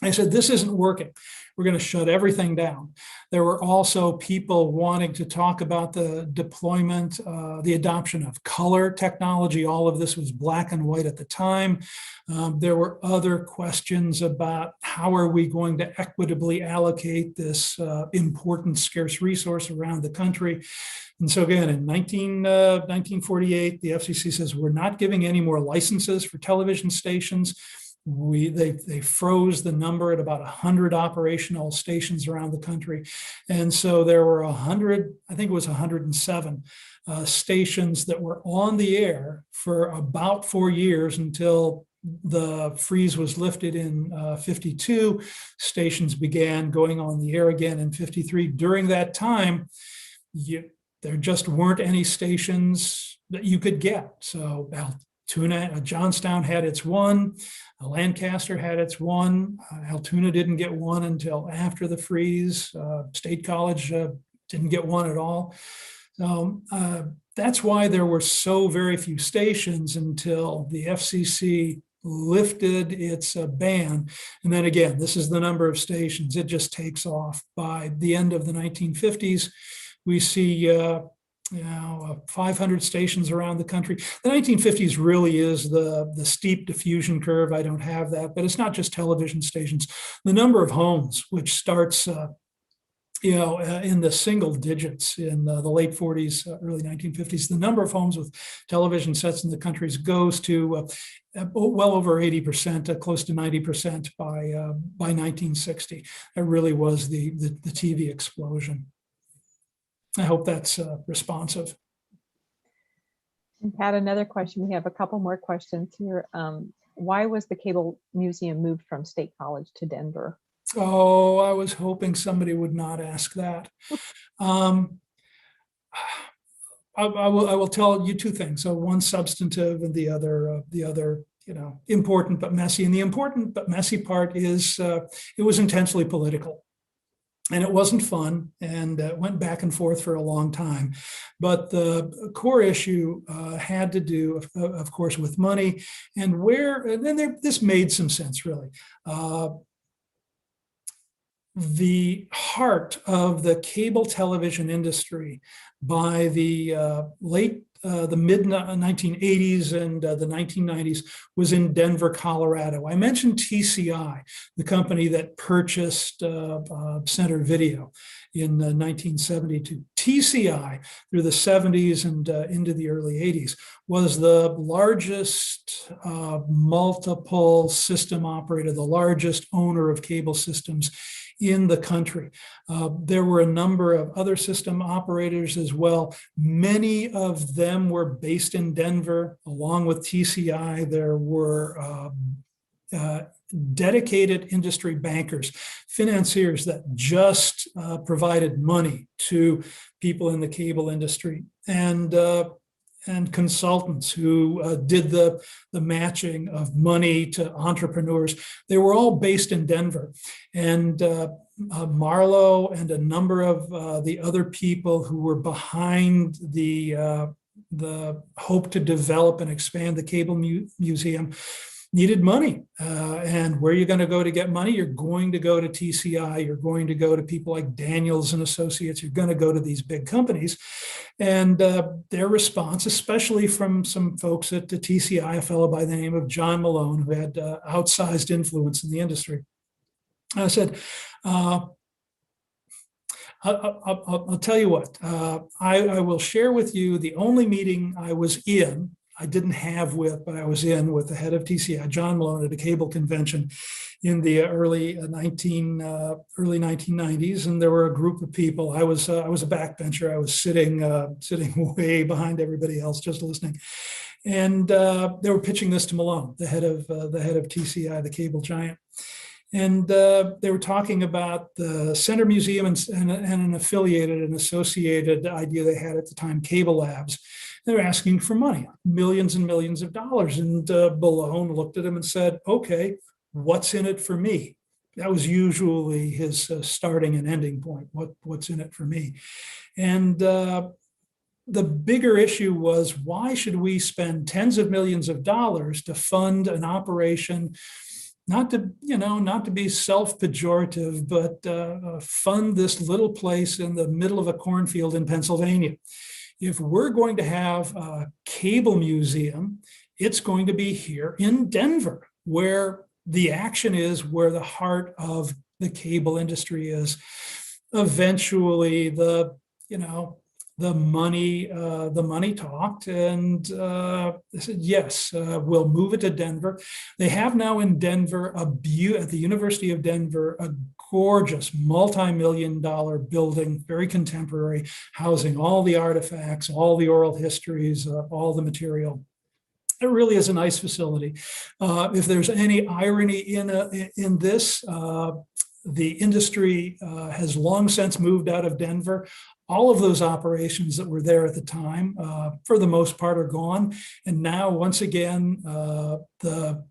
I said, this isn't working. We're going to shut everything down. There were also people wanting to talk about the deployment, the adoption of color technology. All of this was black and white at the time. There were other questions about how are we going to equitably allocate this important scarce resource around the country. And so again, in 1948, the FCC says, we're not giving any more licenses for television stations. They froze the number at about 100 operational stations around the country. And so there were 100, I think it was 107 stations that were on the air for about 4 years until the freeze was lifted in 52. Stations began going on the air again in 53. During that time, there just weren't any stations that you could get. So Altoona, Johnstown had its one, Lancaster had its one, Altoona didn't get one until after the freeze, State College didn't get one at all. So that's why there were so very few stations until the FCC lifted its ban. And then again, this is the number of stations. It just takes off. By the end of the 1950s, we see 500 stations around the country. The 1950s really is the steep diffusion curve. I don't have that, but it's not just television stations. The number of homes, which starts in the single digits in the late 40s, early 1950s, the number of homes with television sets in the country goes to well over 80%, close to 90% by 1960. That really was the TV explosion. I hope that's responsive. And Pat, another question. We have a couple more questions here. Why was the Cable Museum moved from State College to Denver? Oh, I was hoping somebody would not ask that. I will tell you two things. So one substantive and the other, important but messy. And the important but messy part is it was intensely political. And it wasn't fun, and went back and forth for a long time. But the core issue had to do, of course, with money, and this made some sense, really. The heart of the cable television industry by the mid 1980s and the 1990s was in Denver, Colorado. I mentioned TCI, the company that purchased Center Video in 1972. TCI, through the 70s and into the early 80s, was the largest multiple system operator, the largest owner of cable systems in the country. There were a number of other system operators as well. Many of them were based in Denver. Along with TCI, there were dedicated industry bankers, financiers that just provided money to people in the cable industry. And and consultants who did the matching of money to entrepreneurs. They were all based in Denver. And Marlowe and a number of the other people who were behind the hope to develop and expand the Cable Museum needed money. And where are you going to go to get money? You're going to go to TCI. You're going to go to people like Daniels and Associates. You're going to go to these big companies. And their response, especially from some folks at the TCI, a fellow by the name of John Malone, who had outsized influence in the industry, I said, I'll tell you what, I will share with you the only meeting I was in, I didn't have with, but I was in with the head of TCI, John Malone, at a cable convention in the early 1990s, and there were a group of people. I was a backbencher. I was sitting way behind everybody else, just listening, and they were pitching this to Malone, the head of TCI, the cable giant. And they were talking about the Center Museum and an affiliated and associated idea they had at the time, Cable Labs. They were asking for money, millions and millions of dollars. And Malone looked at him and said, okay, what's in it for me? That was usually his starting and ending point. What's in it for me? And the bigger issue was, why should we spend tens of millions of dollars to fund an operation, not to be self-pejorative, but fund this little place in the middle of a cornfield in Pennsylvania? If we're going to have a cable museum, it's going to be here in Denver, where the action is, where the heart of the cable industry is. Eventually, the money talked, and they said, yes, we'll move it to Denver. They have now in Denver at the University of Denver, a gorgeous multi-million-dollar building, very contemporary, housing all the artifacts, all the oral histories, all the material. It really is a nice facility. If there's any irony in this, the industry has long since moved out of Denver. All of those operations that were there at the time, for the most part, are gone. And now, once again, the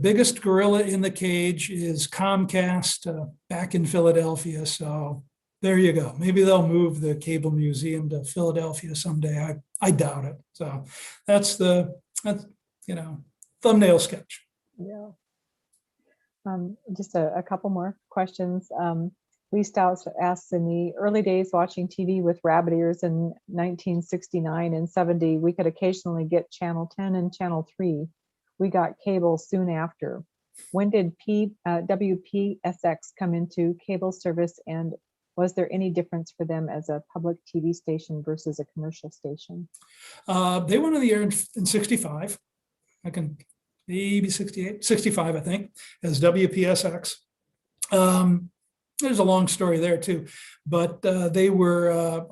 biggest gorilla in the cage is Comcast back in Philadelphia. So there you go. Maybe they'll move the Cable Museum to Philadelphia someday. I doubt it. So that's thumbnail sketch. Yeah. Just a couple more questions. Lee Stout asks, in the early days watching TV with rabbit ears in 1969 and 70, we could occasionally get Channel 10 and Channel 3. We got cable soon after. When did WPSX come into cable service, and was there any difference for them as a public TV station versus a commercial station? They went on the air in 65. I can maybe 68, 65, I think, as WPSX. There's a long story there too, but they were.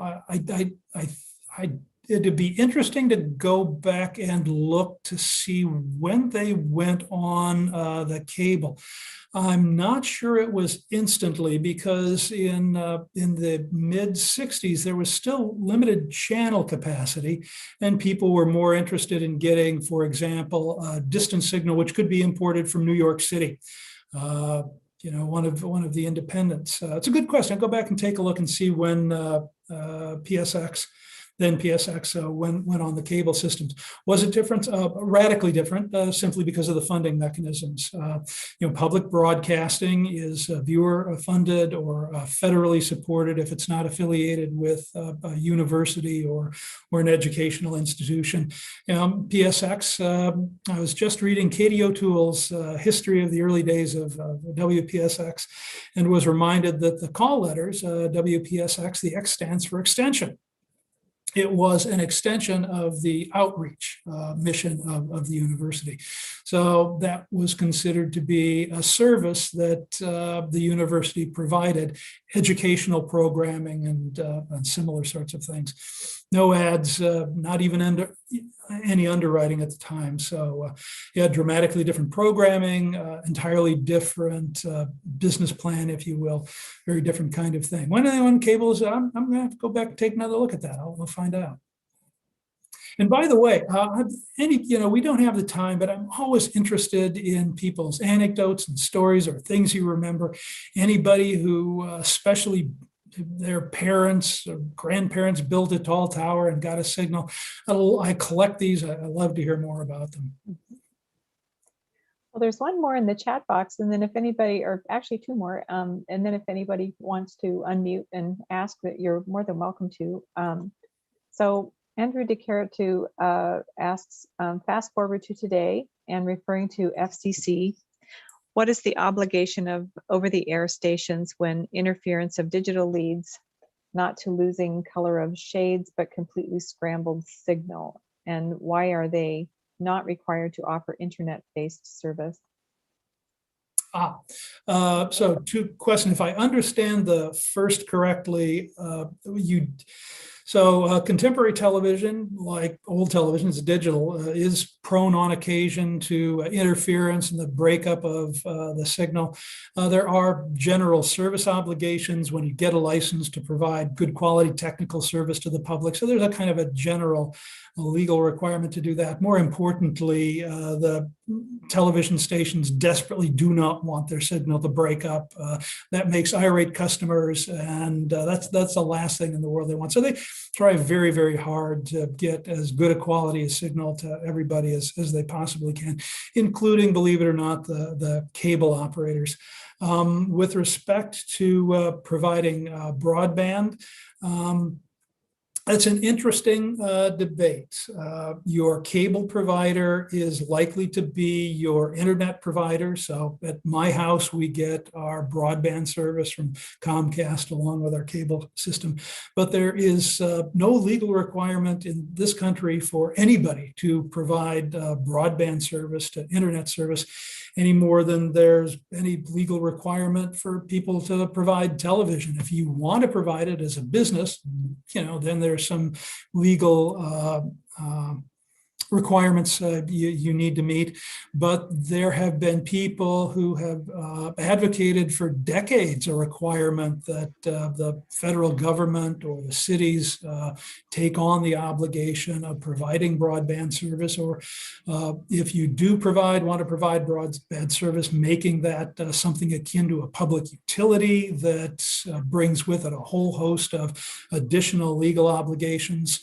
It'd be interesting to go back and look to see when they went on the cable. I'm not sure it was instantly, because in the mid 60s, there was still limited channel capacity, and people were more interested in getting, for example, a distance signal, which could be imported from New York City. One of the independents. It's a good question. I'll go back and take a look and see when PSX went on the cable systems. Was it different? Radically different, simply because of the funding mechanisms. Public broadcasting is viewer funded or federally supported if it's not affiliated with a university or an educational institution. PSX, I was just reading Katie O'Toole's history of the early days of WPSX, and was reminded that the call letters, WPSX, the X stands for extension. It was an extension of the outreach mission of the university. So that was considered to be a service that the university provided, educational programming and similar sorts of things. No ads, not even any underwriting at the time. So you had dramatically different programming, entirely different business plan, if you will, very different kind of thing. When cable is, I'm going to have to go back and take another look at that. I'll find out. And by the way, we don't have the time, but I'm always interested in people's anecdotes and stories or things you remember. Anybody who, especially their parents or grandparents, built a tall tower and got a signal. I collect these. I love to hear more about them. Well, there's one more in the chat box, and then if anybody, or actually two more, and then if anybody wants to unmute and ask, that you're more than welcome to. So Andrew DeCaratu asks, fast forward to today and referring to FCC, what is the obligation of over-the-air stations when interference of digital leads, not to losing color of shades, but completely scrambled signal? And why are they not required to offer internet-based service? So two questions. If I understand the first correctly, contemporary television, like old television, is digital, is prone on occasion to interference and the breakup of the signal. There are general service obligations when you get a license to provide good quality technical service to the public. So there's a kind of a general legal requirement to do that. More importantly, the television stations desperately do not want their signal to break up. That makes irate customers, and that's the last thing in the world they want. So they try very, very hard to get as good a quality a signal to everybody as they possibly can, including, believe it or not, the cable operators. With respect to providing broadband, that's an interesting debate. Your cable provider is likely to be your internet provider. So at my house, we get our broadband service from Comcast along with our cable system. But there is no legal requirement in this country for anybody to provide broadband service to internet service any more than there's any legal requirement for people to provide television. If you want to provide it as a business, then there's some legal requirements you need to meet. But there have been people who have advocated for decades a requirement that the federal government or the cities take on the obligation of providing broadband service, or if you do want to provide broadband service, making that something akin to a public utility that brings with it a whole host of additional legal obligations.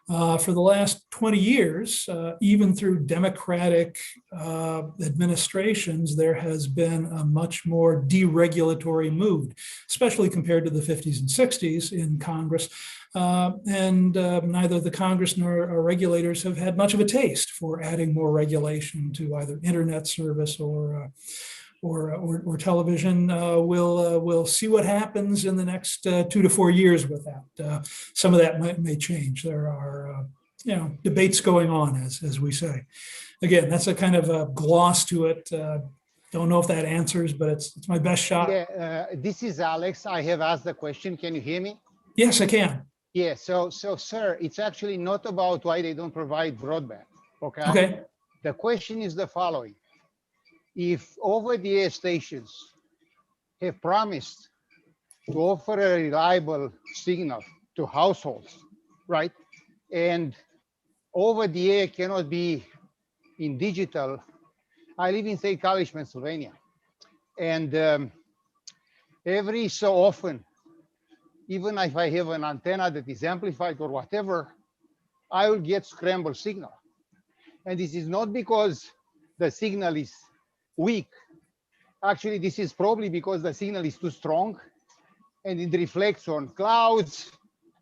For the last 20 years, even through Democratic administrations, there has been a much more deregulatory mood, especially compared to the 50s and 60s in Congress. And neither the Congress nor our regulators have had much of a taste for adding more regulation to either internet service or television. We'll see what happens in the next 2 to 4 years with that. Some of that may change. There are debates going on, as we say. Again, that's a kind of a gloss to it. Don't know if that answers, but it's my best shot. Yeah, this is Alex. I have asked the question. Can you hear me? Yes, I can. Yeah. So, sir, it's actually not about why they don't provide broadband. Okay. Okay. The question is the following. If over-the-air stations have promised to offer a reliable signal to households, right? And over-the-air cannot be in digital. I live in State College, Pennsylvania. And every so often, even if I have an antenna that is amplified or whatever, I will get scrambled signal. And this is not because the signal is weak. Actually, this is probably because the signal is too strong and it reflects on clouds,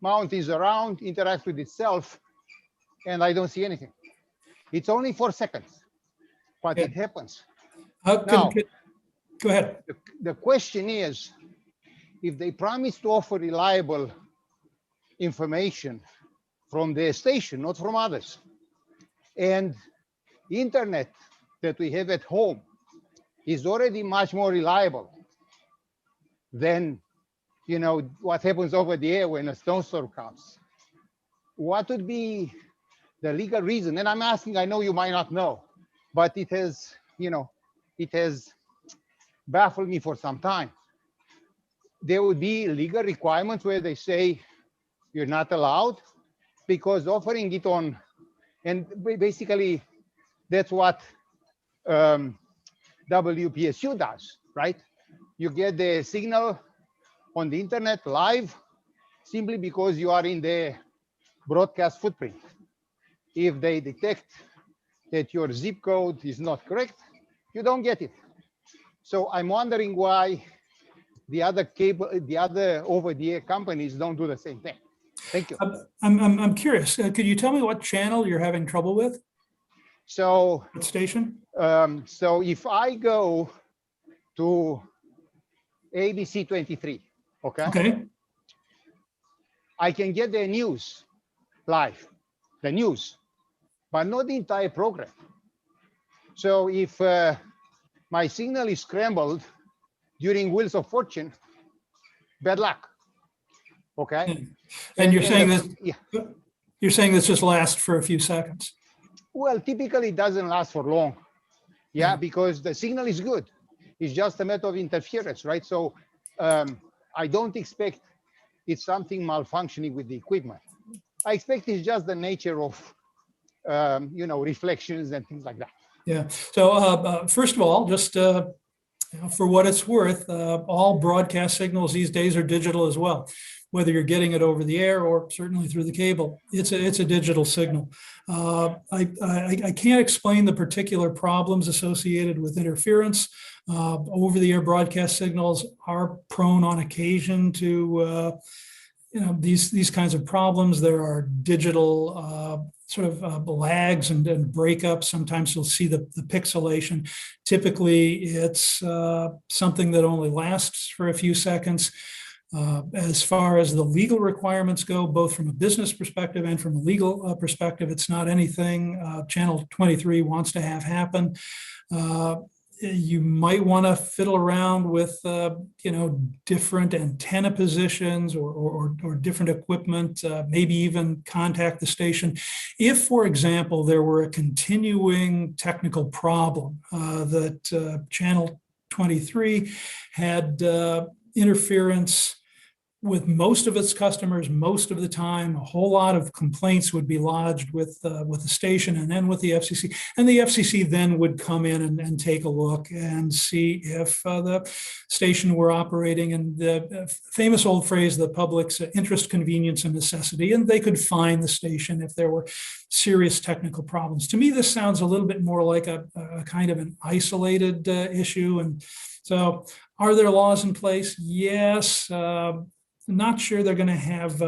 mountains around, interacts with itself, and I don't see anything. It's only 4 seconds, but it happens. Now, go ahead. The question is, if they promise to offer reliable information from their station, not from others, and internet that we have at home is already much more reliable than what happens over the air when a snowstorm comes. What would be the legal reason? And I'm asking, I know you might not know, but it has baffled me for some time. There would be legal requirements where they say you're not allowed, because offering it on And basically, that's what WPSU does, right? You get the signal on the internet live simply because you are in the broadcast footprint. If they detect that your zip code is not correct, you don't get it. So I'm wondering why the other over-the-air companies don't do the same thing. Thank you. I'm curious. Could you tell me what channel you're having trouble with? So, What station? so if I go to ABC 23, Okay. I can get the news live, the news, but not the entire program. So if my signal is scrambled during Wheels of Fortune, bad luck. Okay. And you're saying that yeah. you're saying this just lasts for a few seconds. Well, typically it doesn't last for long. Yeah, because the signal is good. It's just a matter of interference, right? So I don't expect it's something malfunctioning with the equipment. I expect it's just the nature of, reflections and things like that. Yeah. So first of all, just for what it's worth, all broadcast signals these days are digital as well. Whether you're getting it over the air or certainly through the cable, it's a digital signal. I can't explain the particular problems associated with interference. Over-the-air broadcast signals are prone on occasion to these kinds of problems. There are digital lags and breakups. Sometimes you'll see the pixelation. Typically, it's something that only lasts for a few seconds. As far as the legal requirements go, both from a business perspective and from a legal perspective, it's not anything Channel 23 wants to have happen. You might want to fiddle around with, different antenna positions or different equipment, maybe even contact the station. If, for example, there were a continuing technical problem that Channel 23 had interference with most of its customers most of the time, a whole lot of complaints would be lodged with the station and then with the FCC. And the FCC then would come in and take a look and see if the station were operating in the famous old phrase, the public's interest, convenience, and necessity. And they could fine the station if there were serious technical problems. To me, this sounds a little bit more like a kind of an isolated issue. And so are there laws in place? Yes. Not sure they're going to have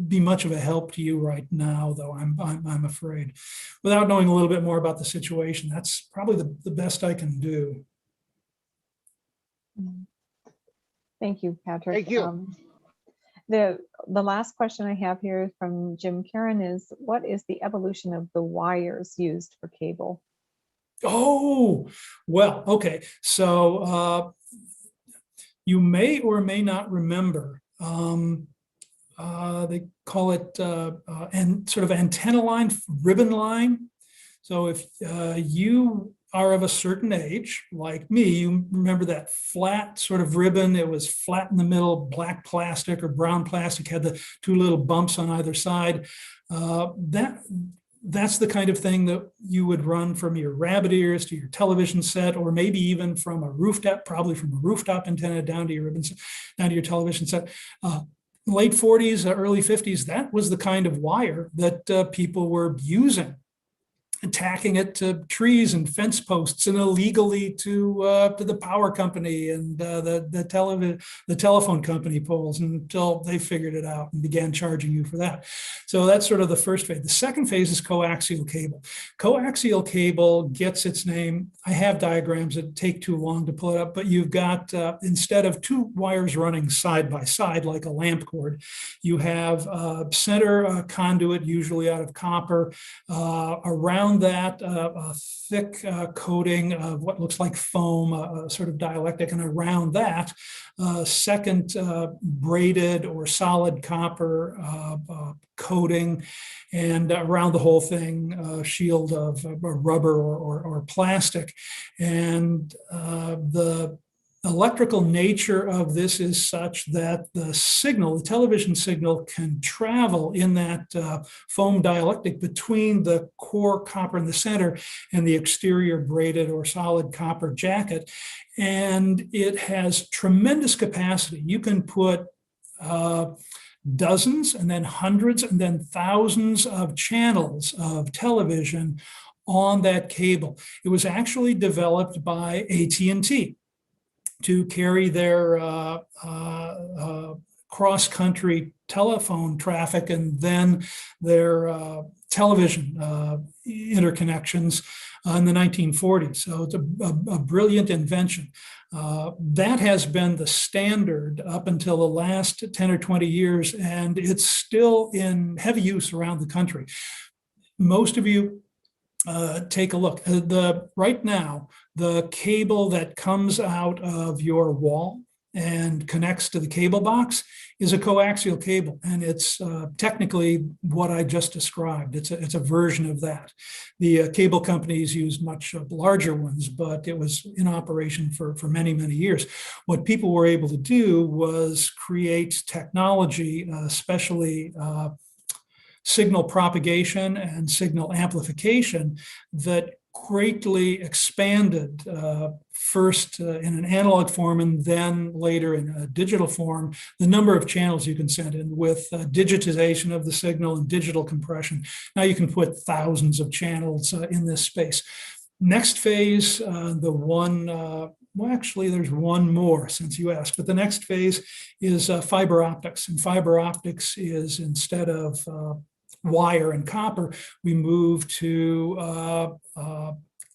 be much of a help to you right now, though. I'm afraid. Without knowing a little bit more about the situation, that's probably the best I can do. Thank you, Patrick. Thank you. The last question I have here from Jim Karen is, what is the evolution of the wires used for cable? Oh, well, okay. So you may or may not remember. They call it and sort of antenna line, ribbon line. So if you are of a certain age, like me, you remember that flat sort of ribbon. It was flat in the middle, black plastic or brown plastic, had the two little bumps on either side. That's the kind of thing that you would run from your rabbit ears to your television set, or maybe even from a rooftop, probably from a rooftop antenna down to your ribbons, down to your television set. Late 40s, early 50s, that was the kind of wire that people were using, attacking it to trees and fence posts and illegally to the power company and the telephone company poles, until they figured it out and began charging you for that. So that's sort of the first phase. The second phase is coaxial cable. Coaxial cable gets its name. I have diagrams that take too long to pull it up, but you've got, instead of two wires running side by side like a lamp cord, you have a center conduit, usually out of copper. Around that, a thick coating of what looks like foam, a sort of dielectric, and around that, second braided or solid copper coating, and around the whole thing, a shield of rubber or plastic. And the electrical nature of this is such that the signal, the television signal, can travel in that foam dielectric between the core copper in the center and the exterior braided or solid copper jacket. And it has tremendous capacity. You can put dozens and then hundreds and then thousands of channels of television on that cable. It was actually developed by AT&T to carry their cross-country telephone traffic and then their television interconnections in the 1940s. So it's a brilliant invention. That has been the standard up until the last 10 or 20 years, and it's still in heavy use around the country. Most of you take a look. Right now, the cable that comes out of your wall and connects to the cable box is a coaxial cable, and it's technically what I just described. It's a version of that. The cable companies use much larger ones, but it was in operation for many, many years. What people were able to do was create technology, especially signal propagation and signal amplification, that greatly expanded first in an analog form and then later in a digital form, the number of channels you can send in with digitization of the signal and digital compression. Now you can put thousands of channels in this space. Next phase, well, actually, there's one more since you asked, but the next phase is fiber optics. And fiber optics is, instead of wire and copper, we move to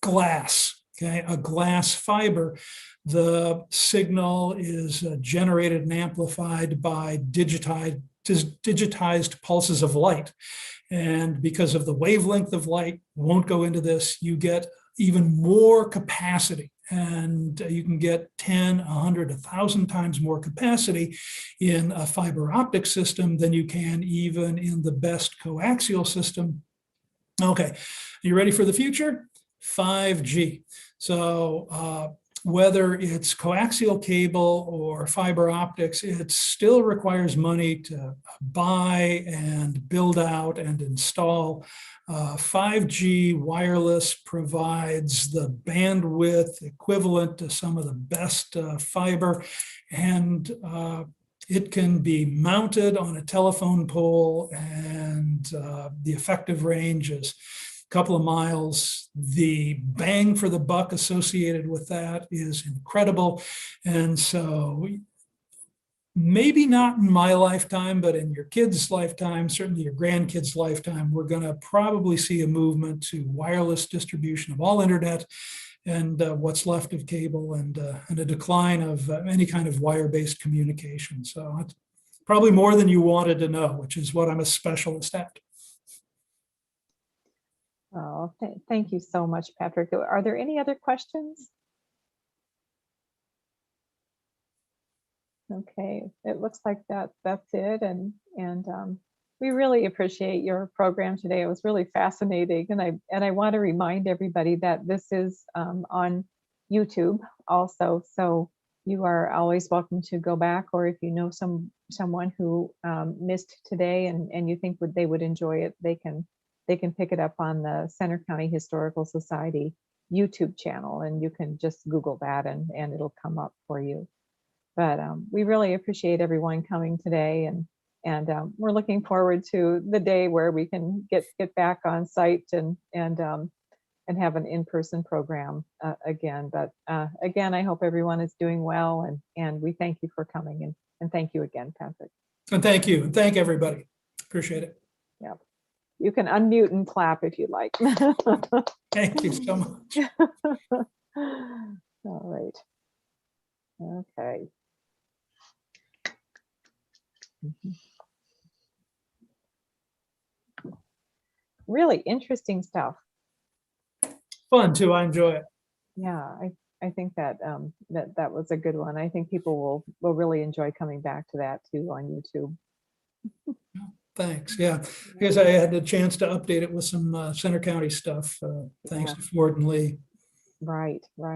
glass, okay, a glass fiber. The signal is generated and amplified by digitized pulses of light. And because of the wavelength of light, won't go into this, you get even more capacity. And you can get 10, 100, 1,000 times more capacity in a fiber optic system than you can even in the best coaxial system. Okay, are you ready for the future? 5G. So whether it's coaxial cable or fiber optics, it still requires money to buy and build out and install. 5G wireless provides the bandwidth equivalent to some of the best fiber, and it can be mounted on a telephone pole, and the effective range is a couple of miles. The bang for the buck associated with that is incredible. And so maybe not in my lifetime, but in your kids' lifetime, certainly your grandkids' lifetime, we're going to probably see a movement to wireless distribution of all internet and what's left of cable, and a decline of any kind of wire-based communication. So it's probably more than you wanted to know, which is what I'm a specialist at. Oh, thank you so much, Patrick. Are there any other questions? Okay, it looks like that's it, and we really appreciate your program today. It was really fascinating, and I want to remind everybody that this is on YouTube also, so you are always welcome to go back, or if you know someone who missed today and you think they would enjoy it, they can pick it up on the Center County Historical Society YouTube channel, and you can just Google that and it'll come up for you. But we really appreciate everyone coming today, and we're looking forward to the day where we can get back on site and have an in-person program again. But again, I hope everyone is doing well, and we thank you for coming, and thank you again, Patrick. And thank you, and thank everybody. Appreciate it. Yeah, you can unmute and clap if you'd like. Thank you so much. All right. Okay. Really interesting stuff. Fun too. I enjoy it. Yeah, I think that that was a good one. I think people will really enjoy coming back to that too on YouTube. Thanks. Yeah, I guess I had a chance to update it with some Center County stuff. Thanks to Ford and Lee. Right, right.